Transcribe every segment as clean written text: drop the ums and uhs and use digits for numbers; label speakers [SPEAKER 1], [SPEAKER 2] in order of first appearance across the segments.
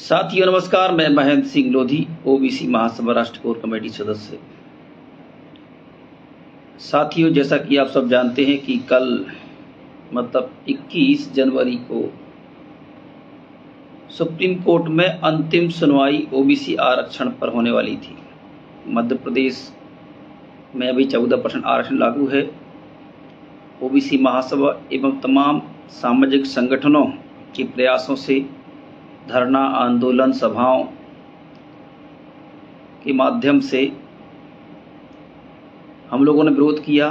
[SPEAKER 1] साथियों नमस्कार, मैं महेंद्र सिंह लोधी, ओबीसी महासभा राष्ट्र कोर कमेटी सदस्य। साथियों, जैसा कि आप सब जानते हैं कि कल मतलब 21 जनवरी को सुप्रीम कोर्ट में अंतिम सुनवाई ओबीसी आरक्षण पर होने वाली थी। मध्य प्रदेश में अभी 14% आरक्षण लागू है। ओबीसी महासभा एवं तमाम सामाजिक संगठनों के प्रयासों से धरना, आंदोलन, सभाओं के माध्यम से हम लोगों ने विरोध किया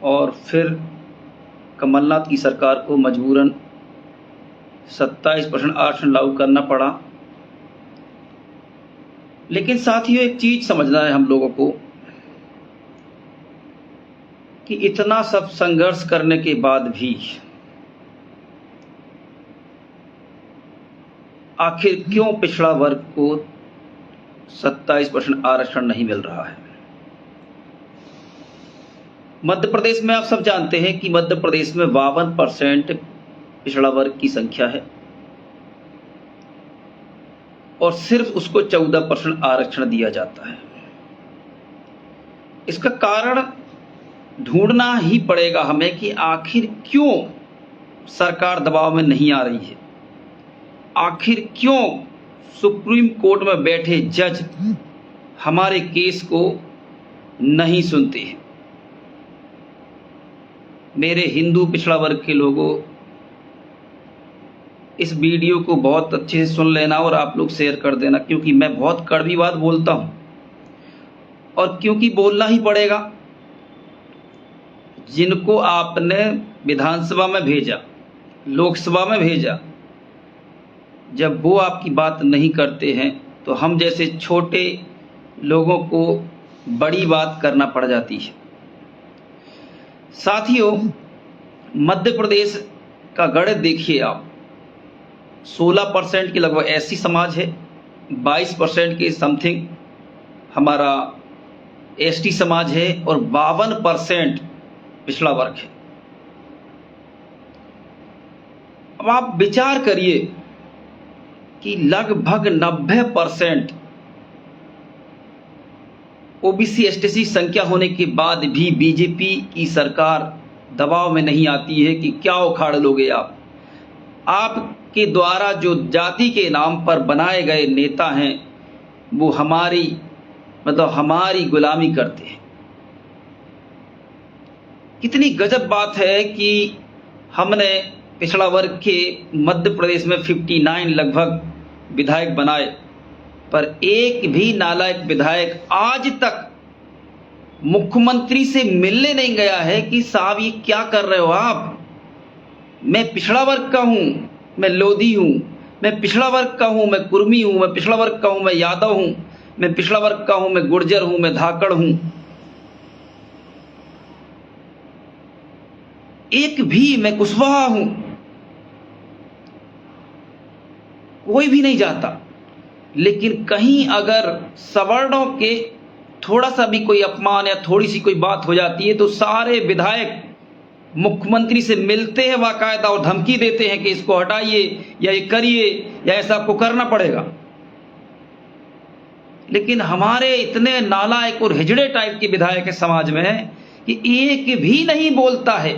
[SPEAKER 1] और फिर कमलनाथ की सरकार को मजबूरन 27% आरक्षण लागू करना पड़ा। लेकिन साथियों, एक चीज समझना है हम लोगों को कि इतना सब संघर्ष करने के बाद भी आखिर क्यों पिछड़ा वर्ग को 27% आरक्षण नहीं मिल रहा है। मध्य प्रदेश में आप सब जानते हैं कि मध्य प्रदेश में 52% पिछड़ा वर्ग की संख्या है और सिर्फ उसको 14% आरक्षण दिया जाता है। इसका कारण ढूंढना ही पड़ेगा हमें कि आखिर क्यों सरकार दबाव में नहीं आ रही है, आखिर क्यों सुप्रीम कोर्ट में बैठे जज हमारे केस को नहीं सुनते हैं। मेरे हिंदू पिछड़ा वर्ग के लोगों, इस वीडियो को बहुत अच्छे से सुन लेना और आप लोग शेयर कर देना, क्योंकि मैं बहुत कड़वी बात बोलता हूं और क्योंकि बोलना ही पड़ेगा। जिनको आपने विधानसभा में भेजा, लोकसभा में भेजा, जब वो आपकी बात नहीं करते हैं तो हम जैसे छोटे लोगों को बड़ी बात करना पड़ जाती है। साथियों, मध्य प्रदेश का गणित देखिए आप, 16% के लगभग एससी समाज है, 22% के समथिंग हमारा एसटी समाज है और 52% पिछड़ा वर्ग है। अब आप विचार करिए कि लगभग 90% ओबीसी एसटी संख्या होने के बाद भी बीजेपी की सरकार दबाव में नहीं आती है कि क्या उखाड़ लोगे आप। आपके द्वारा जो जाति के नाम पर बनाए गए नेता हैं वो हमारी गुलामी करते हैं। कितनी गजब बात है कि हमने पिछड़ा वर्ग के मध्य प्रदेश में 59 लगभग विधायक बनाए, पर एक भी नालायक विधायक आज तक मुख्यमंत्री से मिलने नहीं गया है कि साहब ये क्या कर रहे हो आप। मैं पिछड़ा वर्ग का हूं, मैं लोधी हूं, मैं पिछड़ा वर्ग का हूं, मैं कुर्मी हूं, मैं पिछड़ा वर्ग का हूं, मैं यादव हूं, मैं पिछड़ा वर्ग का हूं, मैं गुर्जर हूं, मैं धाकड़ हूं। एक भी, मैं कुशवाहा हूं, कोई भी नहीं जाता। लेकिन कहीं अगर सवर्णों के थोड़ा सा भी कोई अपमान या थोड़ी सी कोई बात हो जाती है तो सारे विधायक मुख्यमंत्री से मिलते हैं बाकायदा और धमकी देते हैं कि इसको हटाइए या ये करिए या ऐसा आपको करना पड़ेगा। लेकिन हमारे इतने नालायक और हिजड़े टाइप के विधायक है समाज में कि एक भी नहीं बोलता है।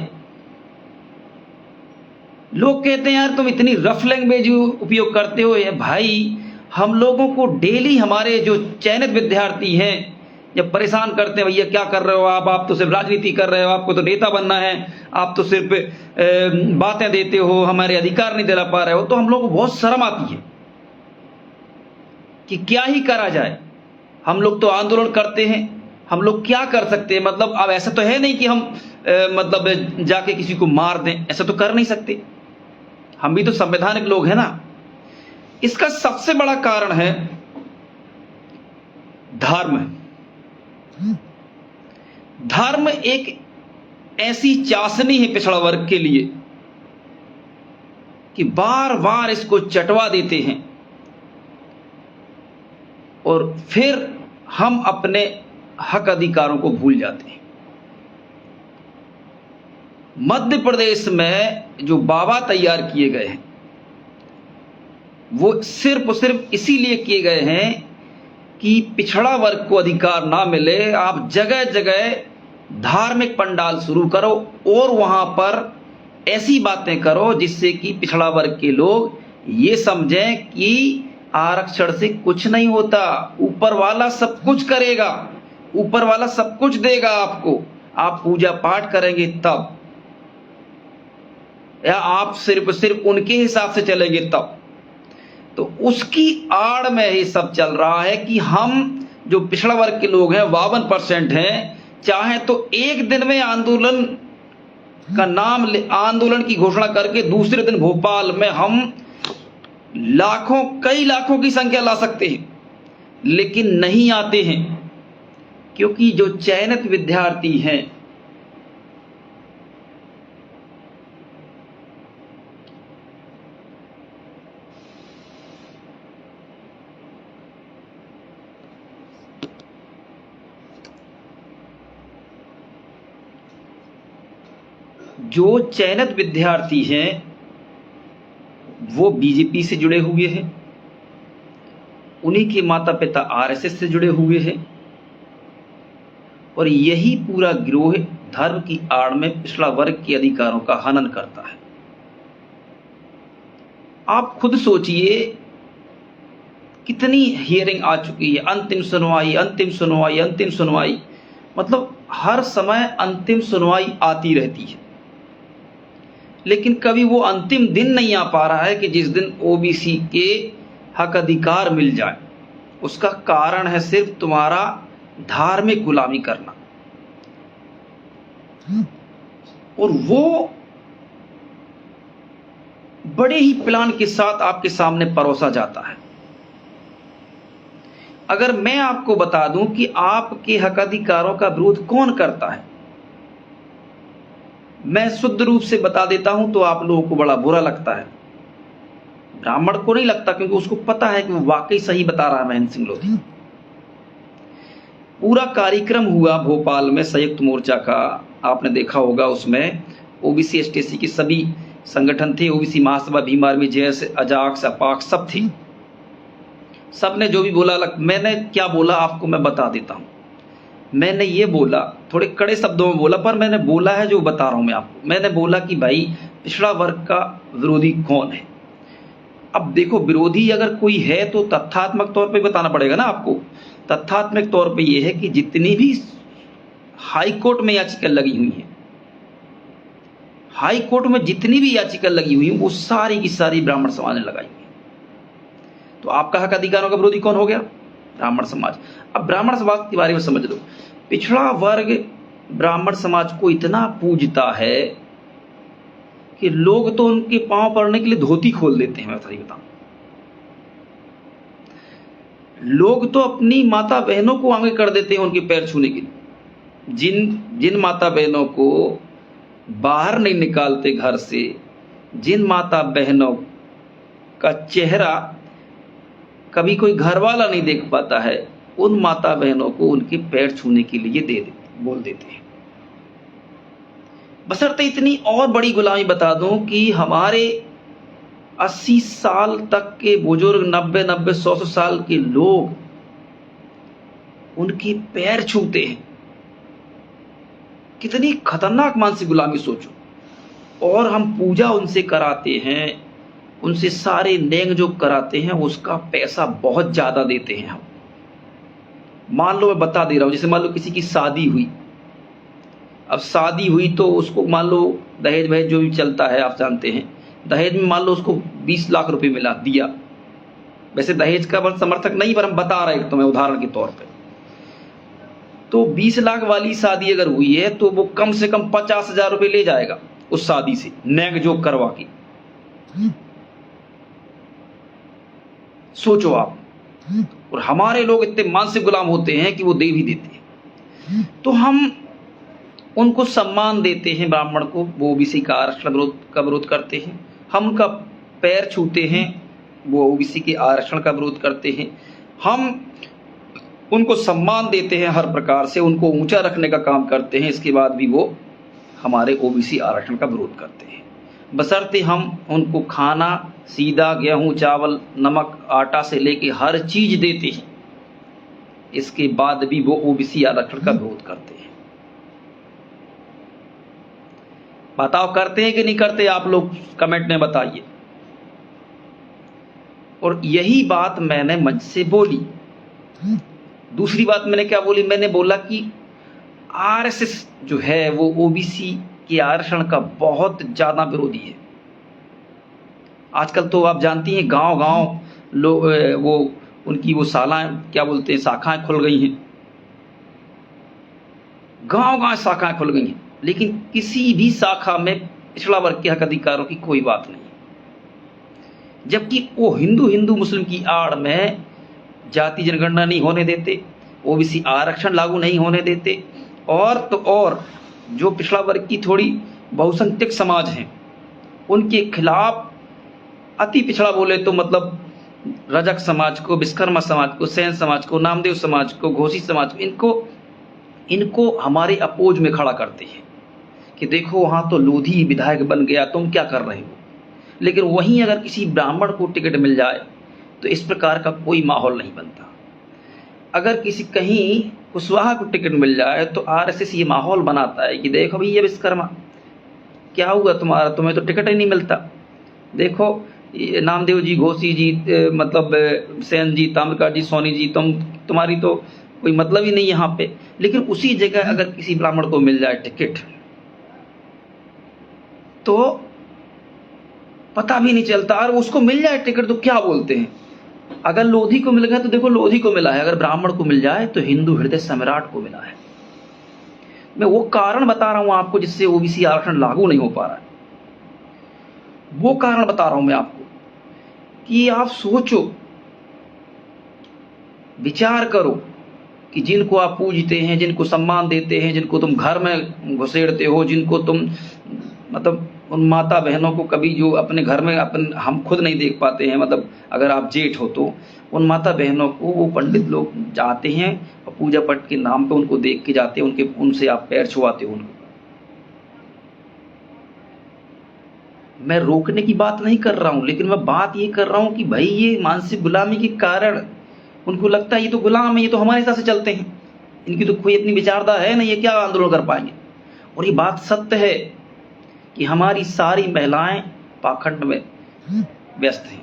[SPEAKER 1] लोग कहते हैं यार तुम इतनी रफ लैंग्वेज उपयोग करते हो। ये भाई, हम लोगों को डेली हमारे जो चयनित विद्यार्थी हैं जब परेशान करते हैं, भैया क्या कर रहे हो आप तो सिर्फ राजनीति कर रहे हो, आपको तो नेता बनना है, आप तो सिर्फ बातें देते हो, हमारे अधिकार नहीं दिला पा रहे हो। तो हम लोगों को बहुत शर्म आती है कि क्या ही करा जाए। हम लोग तो आंदोलन करते हैं, हम लोग क्या कर सकते हैं। मतलब अब ऐसा तो है नहीं कि हम मतलब जाके किसी को मार दें, ऐसा तो कर नहीं सकते। हम भी तो संवैधानिक लोग हैं ना। इसका सबसे बड़ा कारण है धर्म। धर्म एक ऐसी चाशनी है पिछड़ा वर्ग के लिए कि बार बार इसको चटवा देते हैं और फिर हम अपने हक अधिकारों को भूल जाते हैं। मध्य प्रदेश में जो बाबा तैयार किए गए हैं वो सिर्फ और सिर्फ इसीलिए किए गए हैं कि पिछड़ा वर्ग को अधिकार ना मिले। आप जगह जगह धार्मिक पंडाल शुरू करो और वहां पर ऐसी बातें करो जिससे कि पिछड़ा वर्ग के लोग ये समझें कि आरक्षण से कुछ नहीं होता, ऊपर वाला सब कुछ करेगा, ऊपर वाला सब कुछ देगा आपको, आप पूजा पाठ करेंगे तब, या आप सिर्फ उनके हिसाब से चलेंगे तब। तो उसकी आड़ में ये सब चल रहा है कि हम जो पिछड़ा वर्ग के लोग हैं 52% हैं, चाहे तो एक दिन में आंदोलन का नाम आंदोलन की घोषणा करके दूसरे दिन भोपाल में हम लाखों, कई लाखों की संख्या ला सकते हैं, लेकिन नहीं आते हैं क्योंकि जो चयनित विद्यार्थी हैं वो बीजेपी से जुड़े हुए हैं, उन्हीं के माता पिता आरएसएस से जुड़े हुए हैं, और यही पूरा गिरोह धर्म की आड़ में पिछड़ा वर्ग के अधिकारों का हनन करता है। आप खुद सोचिए कितनी हियरिंग आ चुकी है, अंतिम सुनवाई, अंतिम सुनवाई, अंतिम सुनवाई, मतलब हर समय अंतिम सुनवाई आती रहती है, लेकिन कभी वो अंतिम दिन नहीं आ पा रहा है कि जिस दिन ओबीसी के हक अधिकार मिल जाए। उसका कारण है सिर्फ तुम्हारा धार्मिक गुलामी करना, और वो बड़े ही प्लान के साथ आपके सामने परोसा जाता है। अगर मैं आपको बता दूं कि आपके हक अधिकारों का विरोध कौन करता है, मैं शुद्ध रूप से बता देता हूं तो आप लोगों को बड़ा बुरा लगता है। ब्राह्मण को नहीं लगता, क्योंकि उसको पता है कि वो वाकई सही बता रहा है महेंद्र सिंह लोधी। पूरा कार्यक्रम हुआ भोपाल में संयुक्त मोर्चा का, आपने देखा होगा, उसमें ओबीसी एसटीसी के सभी संगठन थे, ओबीसी महासभा, भीम आर्मी, जेएस, अजाक्स, अपाक्स सब थी। सबने जो भी बोला, मैंने क्या बोला आपको मैं बता देता हूं। मैंने ये बोला, थोड़े कड़े शब्दों में बोला, पर मैंने बोला है जो बता रहा हूं मैं आपको। मैंने बोला कि भाई पिछड़ा वर्ग का विरोधी कौन है। अब देखो, विरोधी अगर कोई है तो तथ्यात्मक तौर पे बताना पड़ेगा ना आपको। तथ्यात्मक तौर पे ये है कि जितनी भी हाई कोर्ट में याचिका लगी हुई है, हाई कोर्ट में जितनी भी याचिका लगी हुई है, वो सारी की सारी ब्राह्मण समाज ने लगाई हुई है। तो आपका हक अधिकारों का विरोधी कौन हो गया? ब्राह्मण समाज। अब ब्राह्मण समाज के बारे में समझ लो। पिछड़ा वर्ग ब्राह्मण समाज को इतना पूजता है कि लोग तो उनके पांव पड़ने के लिए धोती खोल देते हैं। मैं सही बताऊं, लोग तो अपनी माता बहनों को आगे कर देते हैं उनके पैर छूने के लिए। जिन माता बहनों को बाहर नहीं निकालते घर से, जिन माता बहनों का चेहरा कभी कोई घर वाला नहीं देख पाता है, उन माता बहनों को उनके पैर छूने के लिए बोल देते हैं। बशर्ते इतनी और बड़ी गुलामी बता दूं कि हमारे 80 साल तक के बुजुर्ग, 90-90, 100 साल के लोग उनके पैर छूते हैं। कितनी खतरनाक मानसिक गुलामी सोचो। और हम पूजा उनसे कराते हैं, उनसे सारे नेंग जो कराते हैं, उसका पैसा बहुत ज्यादा देते हैं हम। मान लो, मैं बता दे रहा हूं, जैसे मान लो किसी की शादी हुई। अब शादी हुई तो उसको मान लो दहेज वहेज जो भी चलता है, आप जानते हैं, दहेज में मान लो उसको 20 लाख रुपए मिला, दिया। वैसे दहेज का समर्थक नहीं, पर हम बता रहे हैं तुम्हें उदाहरण के तौर पे। तो 20 लाख वाली शादी अगर हुई है तो वो कम से कम 50,000 रुपए ले जाएगा उस शादी से, नेग जोग करवा के। सोचो आप। और हमारे लोग इतने मानसिक गुलाम होते हैं कि वो दे भी देते हैं। तो हम उनको सम्मान देते हैं, ब्राह्मण को, वो ओबीसी का आरक्षण का विरोध करते हैं। हम उनका पैर छूते हैं, वो ओबीसी के आरक्षण का विरोध करते हैं। हम उनको सम्मान देते हैं, हर प्रकार से उनको ऊंचा रखने का काम करते हैं। इसके बाद भी वो हमारे ओबीसी आरक्षण का विरोध करते हैं। बशर्ते हम उनको खाना सीधा गेहूं, चावल, नमक, आटा से लेके हर चीज देते हैं, इसके बाद भी वो ओबीसी आरक्षण का विरोध करते हैं। बताओ करते हैं कि नहीं करते? आप लोग कमेंट में बताइए। और यही बात मैंने मंच से बोली। दूसरी बात मैंने क्या बोली? मैंने बोला कि आरएसएस जो है वो ओबीसी के आरक्षण का बहुत ज्यादा विरोधी है। आजकल तो आप जानती हैं गांव गांव लोग वो उनकी वो शालाएं क्या बोलते हैं, शाखाएं खुल गई हैं, गांव गांव शाखाएं खुल गई हैं, लेकिन किसी भी शाखा में पिछड़ा वर्ग के हक अधिकारों की कोई बात नहीं। जबकि वो हिंदू हिंदू मुस्लिम की आड़ में जाति जनगणना नहीं होने देते, ओबीसी आरक्षण लागू नहीं होने देते, और तो और जो पिछड़ा वर्ग की थोड़ी बहुसंख्यक समाज हैं उनके खिलाफ अति पिछड़ा बोले तो मतलब रजक समाज को, विश्वकर्मा समाज को, सेन समाज को, नामदेव समाज को, घोषी समाज को, इनको हमारे अपोज में खड़ा करते हैं कि देखो वहां तो लोधी विधायक बन गया, तुम क्या कर रहे हो। लेकिन वहीं अगर किसी ब्राह्मण को टिकट मिल जाए तो इस प्रकार का कोई माहौल नहीं बनता। अगर किसी कहीं कुशवाहा को टिकट मिल जाए तो आरएसएस ये माहौल बनाता है कि देखो भैया विश्वकर्मा, क्या हुआ तुम्हारा, तुम्हें तो टिकट ही नहीं मिलता। देखो नामदेव जी, घोषी जी, मतलब सेन जी, ताम्रकार जी, सोनी जी, तुम्हारी तो कोई मतलब ही नहीं यहाँ पे। लेकिन उसी जगह अगर किसी ब्राह्मण को मिल जाए टिकट तो पता भी नहीं चलता, और उसको मिल जाए टिकट तो क्या बोलते हैं। अगर लोधी को मिल गया तो देखो लोधी को मिला है, अगर ब्राह्मण को मिल जाए तो हिंदू हृदय सम्राट को मिला है। मैं वो कारण बता रहा हूं आपको जिससे ओबीसी आरक्षण लागू नहीं हो पा रहा है। वो कारण बता रहा हूं मैं आपको कि आप सोचो, विचार करो कि जिनको आप पूजते हैं, जिनको सम्मान देते हैं, जिनको तुम घर में घुसेड़ते हो, जिनको तुम मतलब उन माता बहनों को कभी जो अपने घर में हम खुद नहीं देख पाते हैं, मतलब अगर आप जेठ हो तो उन माता बहनों को वो पंडित लोग जाते हैं और पूजा पाठ के नाम पे उनको देख के जाते हैं, उनसे आप पैर छुआते हो उनको। मैं रोकने की बात नहीं कर रहा हूं, लेकिन मैं बात ये कर रहा हूं कि भाई ये मानसिक गुलामी के कारण उनको लगता है ये तो गुलाम है, ये तो हमारे हिसाब से चलते हैं, इनकी तो कोई अपनी विचारधारा है नहीं, ये क्या आंदोलन कर पाएंगे। और ये बात सत्य है कि हमारी सारी महिलाएं पाखंड में व्यस्त हैं।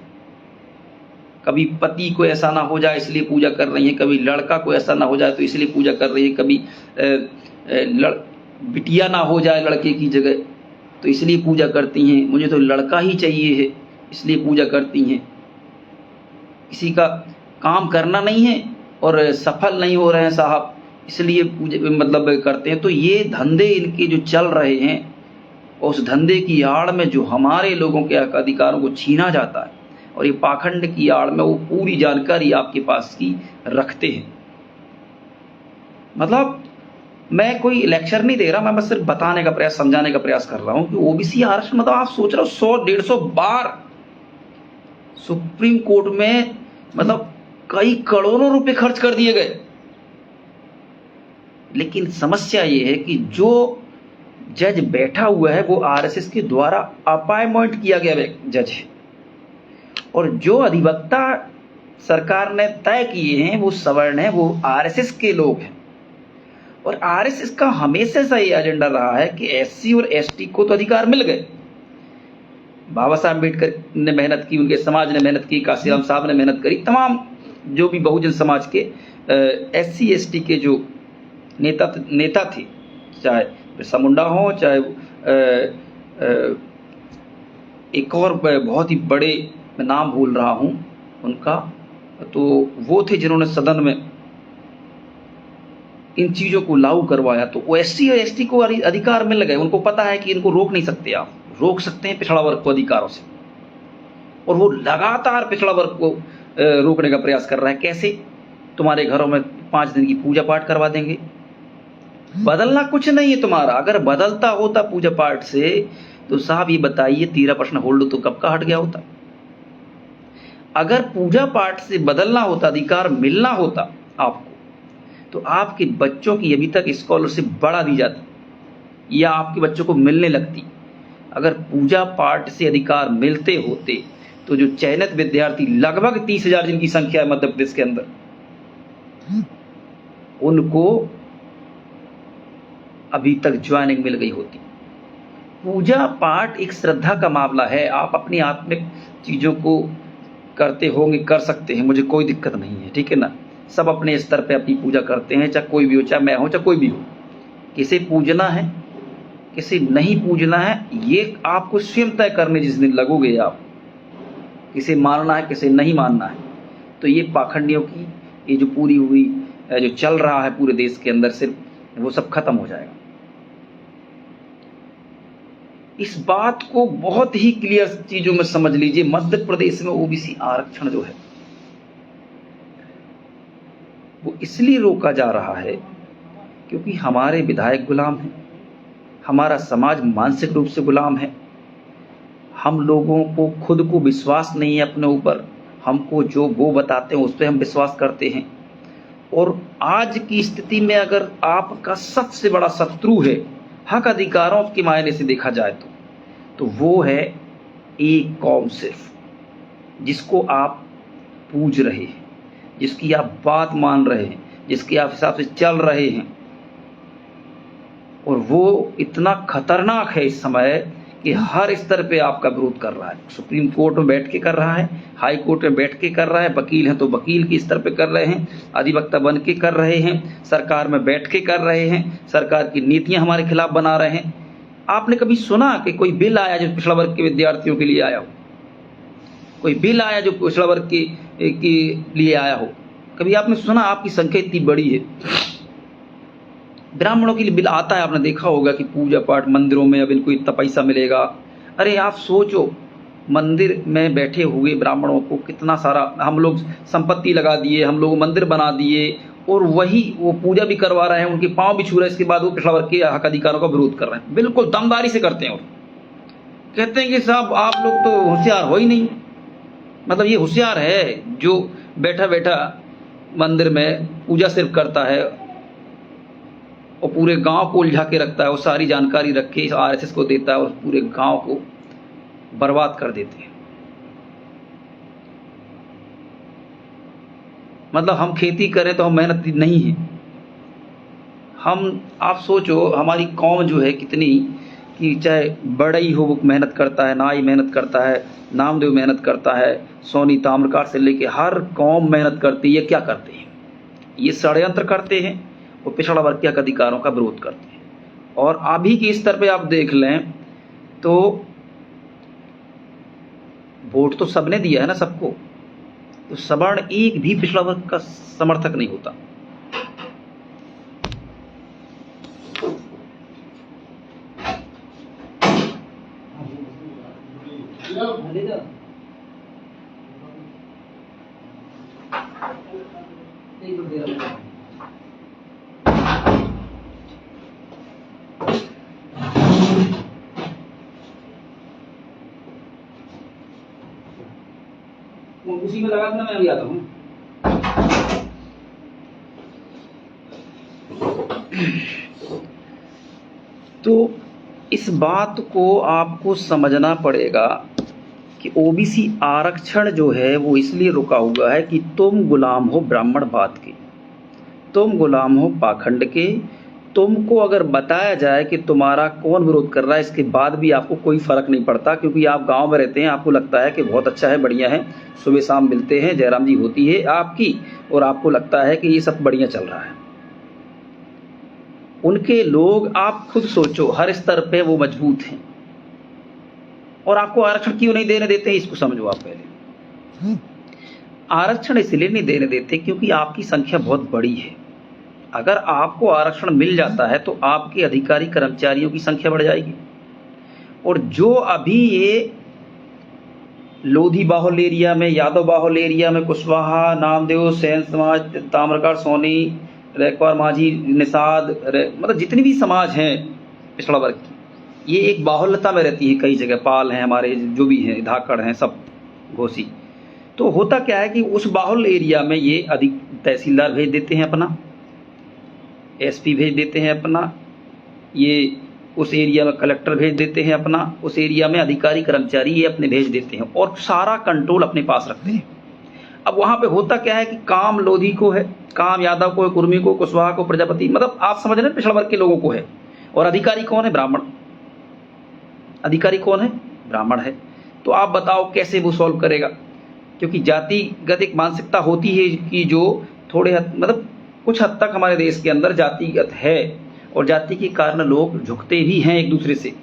[SPEAKER 1] कभी पति को ऐसा ना हो जाए इसलिए पूजा कर रही हैं, कभी लड़का को ऐसा ना हो जाए तो इसलिए पूजा कर रही है, कभी बिटिया ना हो जाए लड़के की जगह तो इसलिए पूजा करती हैं, मुझे तो लड़का ही चाहिए है इसलिए पूजा करती हैं। किसी का काम करना नहीं है और सफल नहीं हो रहे हैं साहब, इसलिए पूजा मतलब करते हैं। तो ये धंधे इनके जो चल रहे हैं, और उस धंधे की आड़ में जो हमारे लोगों के अधिकारों को छीना जाता है, और ये पाखंड की आड़ में वो पूरी जानकारी आपके पास की रखते हैं। मतलब मैं कोई लेक्चर नहीं दे रहा, मैं बस सिर्फ बताने का प्रयास, समझाने का प्रयास कर रहा हूं कि ओबीसी आरक्षण मतलब आप सोच रहे हो 100-150 बार सुप्रीम कोर्ट में मतलब कई करोड़ों रुपए खर्च कर दिए गए। लेकिन समस्या ये है कि जो जज बैठा हुआ है वो आरएसएस के द्वारा अपॉइंटमेंट किया गया जज है, और जो अधिवक्ता सरकार ने तय किए हैं वो सवर्ण है, वो आरएसएस के लोग हैं। और आरएसएस का हमेशा से ये एजेंडा रहा है कि एससी और एसटी को तो अधिकार मिल गए, बाबा साहब अम्बेडकर ने मेहनत की, उनके समाज ने मेहनत की, काशीराम साहब ने मेहनत करी, तमाम जो भी बहुजन समाज के एससी एसटी के जो नेता थे, चाहे बिरसा मुंडा हो, चाहे एक और बहुत ही बड़े, मैं नाम भूल रहा हूं उनका, तो वो थे जिन्होंने सदन में इन चीजों को लागू करवाया। तो वो एससी और एसटी को अधिकार मिल गए, उनको पता है कि इनको रोक नहीं सकते, आप रोक सकते हैं पिछड़ा वर्ग को अधिकारों से, और वो लगातार पिछड़ा वर्ग को रोकने का प्रयास कर रहा है। कैसे? तुम्हारे घरों में 5 दिन की पूजा पाठ करवा देंगे, बदलना कुछ नहीं है तुम्हारा। अगर बदलता होता पूजा पाठ से तो साहब ये बताइए 13% होल्ड तो कब का हट गया होता। अगर पूजा पाठ से बदलना होता, अधिकार मिलना होता आपको, तो आपके बच्चों की अभी तक स्कॉलरशिप बढ़ा दी जाती या आपके बच्चों को मिलने लगती। अगर पूजा पाठ से अधिकार मिलते होते तो जो चयनित विद्यार्थी लगभग 30,000 जिनकी संख्या है मध्य प्रदेश के अंदर, उनको अभी तक ज्वाइनिंग मिल गई होती। पूजा पाठ एक श्रद्धा का मामला है, आप अपनी आत्मिक चीजों को करते होंगे, कर सकते हैं, मुझे कोई दिक्कत नहीं है, ठीक है ना। सब अपने स्तर पे अपनी पूजा करते हैं, चाहे कोई भी हो, चाहे मैं हूं, चाहे कोई भी हो। किसे पूजना है, किसे नहीं पूजना है, ये आपको स्वयं तय करने जिस दिन लगोगे आप, किसे मानना है, किसे नहीं मानना है। तो ये पाखंडियों की ये जो पूरी हुई जो चल रहा है पूरे देश के अंदर, सिर्फ वो सब खत्म हो जाएगा। इस बात को बहुत ही क्लियर चीजों में समझ लीजिए। मध्य प्रदेश में ओबीसी आरक्षण जो है वो इसलिए रोका जा रहा है क्योंकि हमारे विधायक गुलाम हैं, हमारा समाज मानसिक रूप से गुलाम है, हम लोगों को खुद को विश्वास नहीं है अपने ऊपर, हमको जो वो बताते हैं उस पर हम विश्वास करते हैं। और आज की स्थिति में अगर आपका सबसे बड़ा शत्रु है हक अधिकारों के मायने से देखा जाए तो वो है एक कौम सिर्फ, जिसको आप पूज रहे हैं, जिसकी आप बात मान रहे हैं, जिसके आप हिसाब से चल रहे हैं। और वो इतना खतरनाक है इस समय कि हर स्तर पे आपका विरोध कर रहा है। सुप्रीम कोर्ट में बैठ के कर रहा है, हाई कोर्ट में बैठ के कर रहा है, वकील हैं तो वकील के स्तर पे कर रहे हैं, अधिवक्ता बन के कर रहे हैं, सरकार में बैठ के कर रहे हैं, सरकार की नीतियां हमारे खिलाफ बना रहे हैं। आपने कभी सुना कि कोई बिल आया जो पिछड़ा वर्ग के विद्यार्थियों के लिए आया हो? कोई बिल आया जो पिछड़ा वर्ग के लिए आया हो? कभी आपने सुना? आपकी संख्या इतनी बड़ी है, ब्राह्मणों के लिए बिल आता है, आपने देखा होगा कि पूजा पाठ मंदिरों में अब इनको इतना पैसा मिलेगा। अरे आप सोचो, मंदिर में बैठे हुए ब्राह्मणों को कितना सारा हम लोग संपत्ति लगा दिए, हम लोग मंदिर बना दिए, और वही वो पूजा भी करवा रहे हैं, उनके पांव भी छू रहे हैं, इसके बाद वो पिछड़ा वर्ग के हक अधिकारों का विरोध कर रहे हैं, बिल्कुल दमदारी से करते हैं। और कहते हैं कि साहब आप लोग तो होशियार हो ही नहीं। मतलब ये होशियार है जो बैठा बैठा मंदिर में पूजा सिर्फ करता है और पूरे गांव को उलझा के रखता है, वो सारी जानकारी रख के आरएसएस को देता है और पूरे गांव को बर्बाद कर देते हैं। मतलब हम खेती करें तो हम मेहनत नहीं है। आप सोचो हमारी कौम जो है कितनी, कि चाहे बड़ई हो वो मेहनत करता है, नाई मेहनत करता है, नामदेव मेहनत करता है, सोनी ताम्रकार से लेके हर कौम मेहनत करती है। क्या करते हैं? ये षड्यंत्र करते हैं और पिछड़ा वर्ग के हक अधिकारों का विरोध करते हैं। और अभी के स्तर पे आप देख लें तो वोट तो सबने दिया है ना, सबको, तो सवर्ण एक भी पिछड़ा वर्ग का समर्थक नहीं होता। उसी में लगा देना, मैं अभी आता हूँ। तो इस बात को आपको समझना पड़ेगा कि ओबीसी आरक्षण जो है वो इसलिए रुका हुआ है कि तुम गुलाम हो ब्राह्मणवाद के, तुम गुलाम हो पाखंड के। तुमको अगर बताया जाए कि तुम्हारा कौन विरोध कर रहा है, इसके बाद भी आपको कोई फर्क नहीं पड़ता, क्योंकि आप गांव में रहते हैं, आपको लगता है कि बहुत अच्छा है, बढ़िया है, सुबह शाम मिलते हैं, जयराम जी होती है आपकी, और आपको लगता है कि ये सब बढ़िया चल रहा है। उनके लोग, आप खुद सोचो, हर स्तर पे वो मजबूत हैं और आपको आरक्षण क्यों नहीं देने देते, इसको समझो आप पहले। आरक्षण इसलिए नहीं देने देते क्योंकि आपकी संख्या बहुत बड़ी है। अगर आपको आरक्षण मिल जाता है तो आपके अधिकारी कर्मचारियों की संख्या बढ़ जाएगी। और जो अभी ये लोधी बाहुल एरिया में, यादव बाहुल एरिया में, कुशवाहा, नामदेव, सेन समाज, ताम्रकार, सोनी, रैकवार, माझी, निषाद, मतलब जितनी भी समाज हैं पिछड़ा वर्ग की, ये एक बाहुल्यता में रहती है। कई जगह पाल हैं हमारे, जो भी हैं, धाकड़ हैं, सब घोसी। तो होता क्या है कि उस बाहुल एरिया में ये अधिक तहसीलदार भेज देते हैं अपना, एसपी भेज देते हैं अपना, ये उस एरिया में कलेक्टर भेज देते हैं अपना, उस एरिया में अधिकारी कर्मचारी ये अपने भेज देते हैं और सारा कंट्रोल अपने पास रखते हैं। अब वहाँ पे होता क्या है कि काम लोधी को है, काम यादव को है, कुर्मी को, कुशवाहा को, प्रजापति, मतलब आप समझ रहे हैं पिछड़ा वर्ग के लोगों को है। और अधिकारी कौन है? ब्राह्मण। अधिकारी कौन है? ब्राह्मण है। तो आप बताओ कैसे वो सॉल्व करेगा? क्योंकि जातिगत एक मानसिकता होती है कि जो थोड़े मतलब कुछ हद तक हमारे देश के अंदर जातिगत है और जाति के कारण लोग झुकते भी हैं एक दूसरे से।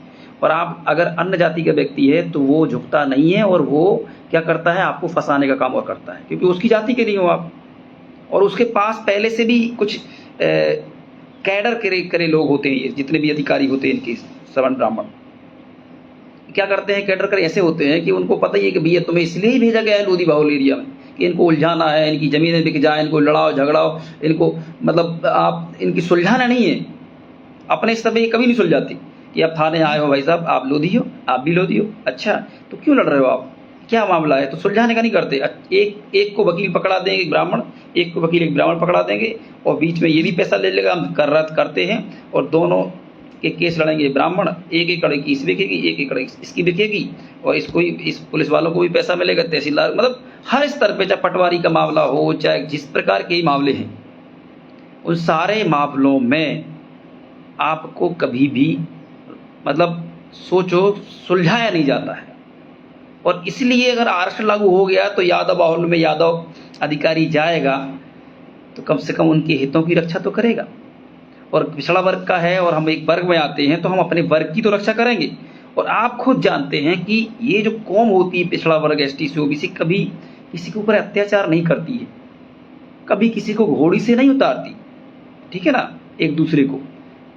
[SPEAKER 1] और आप अगर अन्य जाति का व्यक्ति है तो वो झुकता नहीं है और वो क्या करता है? आपको फंसाने का काम और करता है, क्योंकि उसकी जाति के नहीं हो आप। और उसके पास पहले से भी कुछ कैडर करे लोग होते हैं, ये जितने भी अधिकारी होते हैं इनके सवर्ण ब्राह्मण क्या करते हैं? कैडर करे ऐसे होते हैं कि उनको पता ही है कि भैया तुम्हें इसलिए ही भेजा गया है लोधी बाहुल एरिया में कि इनको उलझाना है, इनकी जमीनें बिक जाए, इनको लड़ाओ झगड़ाओ, इनको मतलब आप इनकी सुलझाना नहीं है। अपने स्तर पर ये कभी नहीं सुलझाती कि आप थाने आए हो भाई साहब, आप लोधी हो, आप भी लोधी हो, अच्छा तो क्यों लड़ रहे हो आप, क्या मामला है? तो सुलझाने का नहीं करते। एक को वकील पकड़ा देंगे ब्राह्मण, एक को वकील एक ब्राह्मण पकड़ा देंगे और बीच में ये भी पैसा ले लेगा, हम करते हैं और दोनों के केस लड़ेंगे ब्राह्मण। एक एकड़ की इस बिकेगी, एक एकड़ इसकी बिकेगी और इसको इस पुलिस वालों को भी पैसा मिलेगा, तहसीलदार, मतलब हर स्तर पे, चाहे पटवारी का मामला हो, चाहे जिस प्रकार के मामले हैं, उन सारे मामलों में आपको कभी भी मतलब सोचो सुलझाया नहीं जाता है। और इसलिए अगर आरक्षण लागू हो गया तो यादव बाहुल्य में यादव अधिकारी जाएगा तो कम से कम उनके हितों की रक्षा तो करेगा। और पिछड़ा वर्ग का है और हम एक वर्ग में आते हैं तो हम अपने वर्ग की तो रक्षा करेंगे। और आप खुद जानते हैं कि ये जो कौम होती है पिछड़ा वर्ग, एसटी से ओबीसी, कभी किसी के ऊपर अत्याचार नहीं करती है, कभी किसी को घोड़ी से नहीं उतारती, ठीक है ना, एक दूसरे को।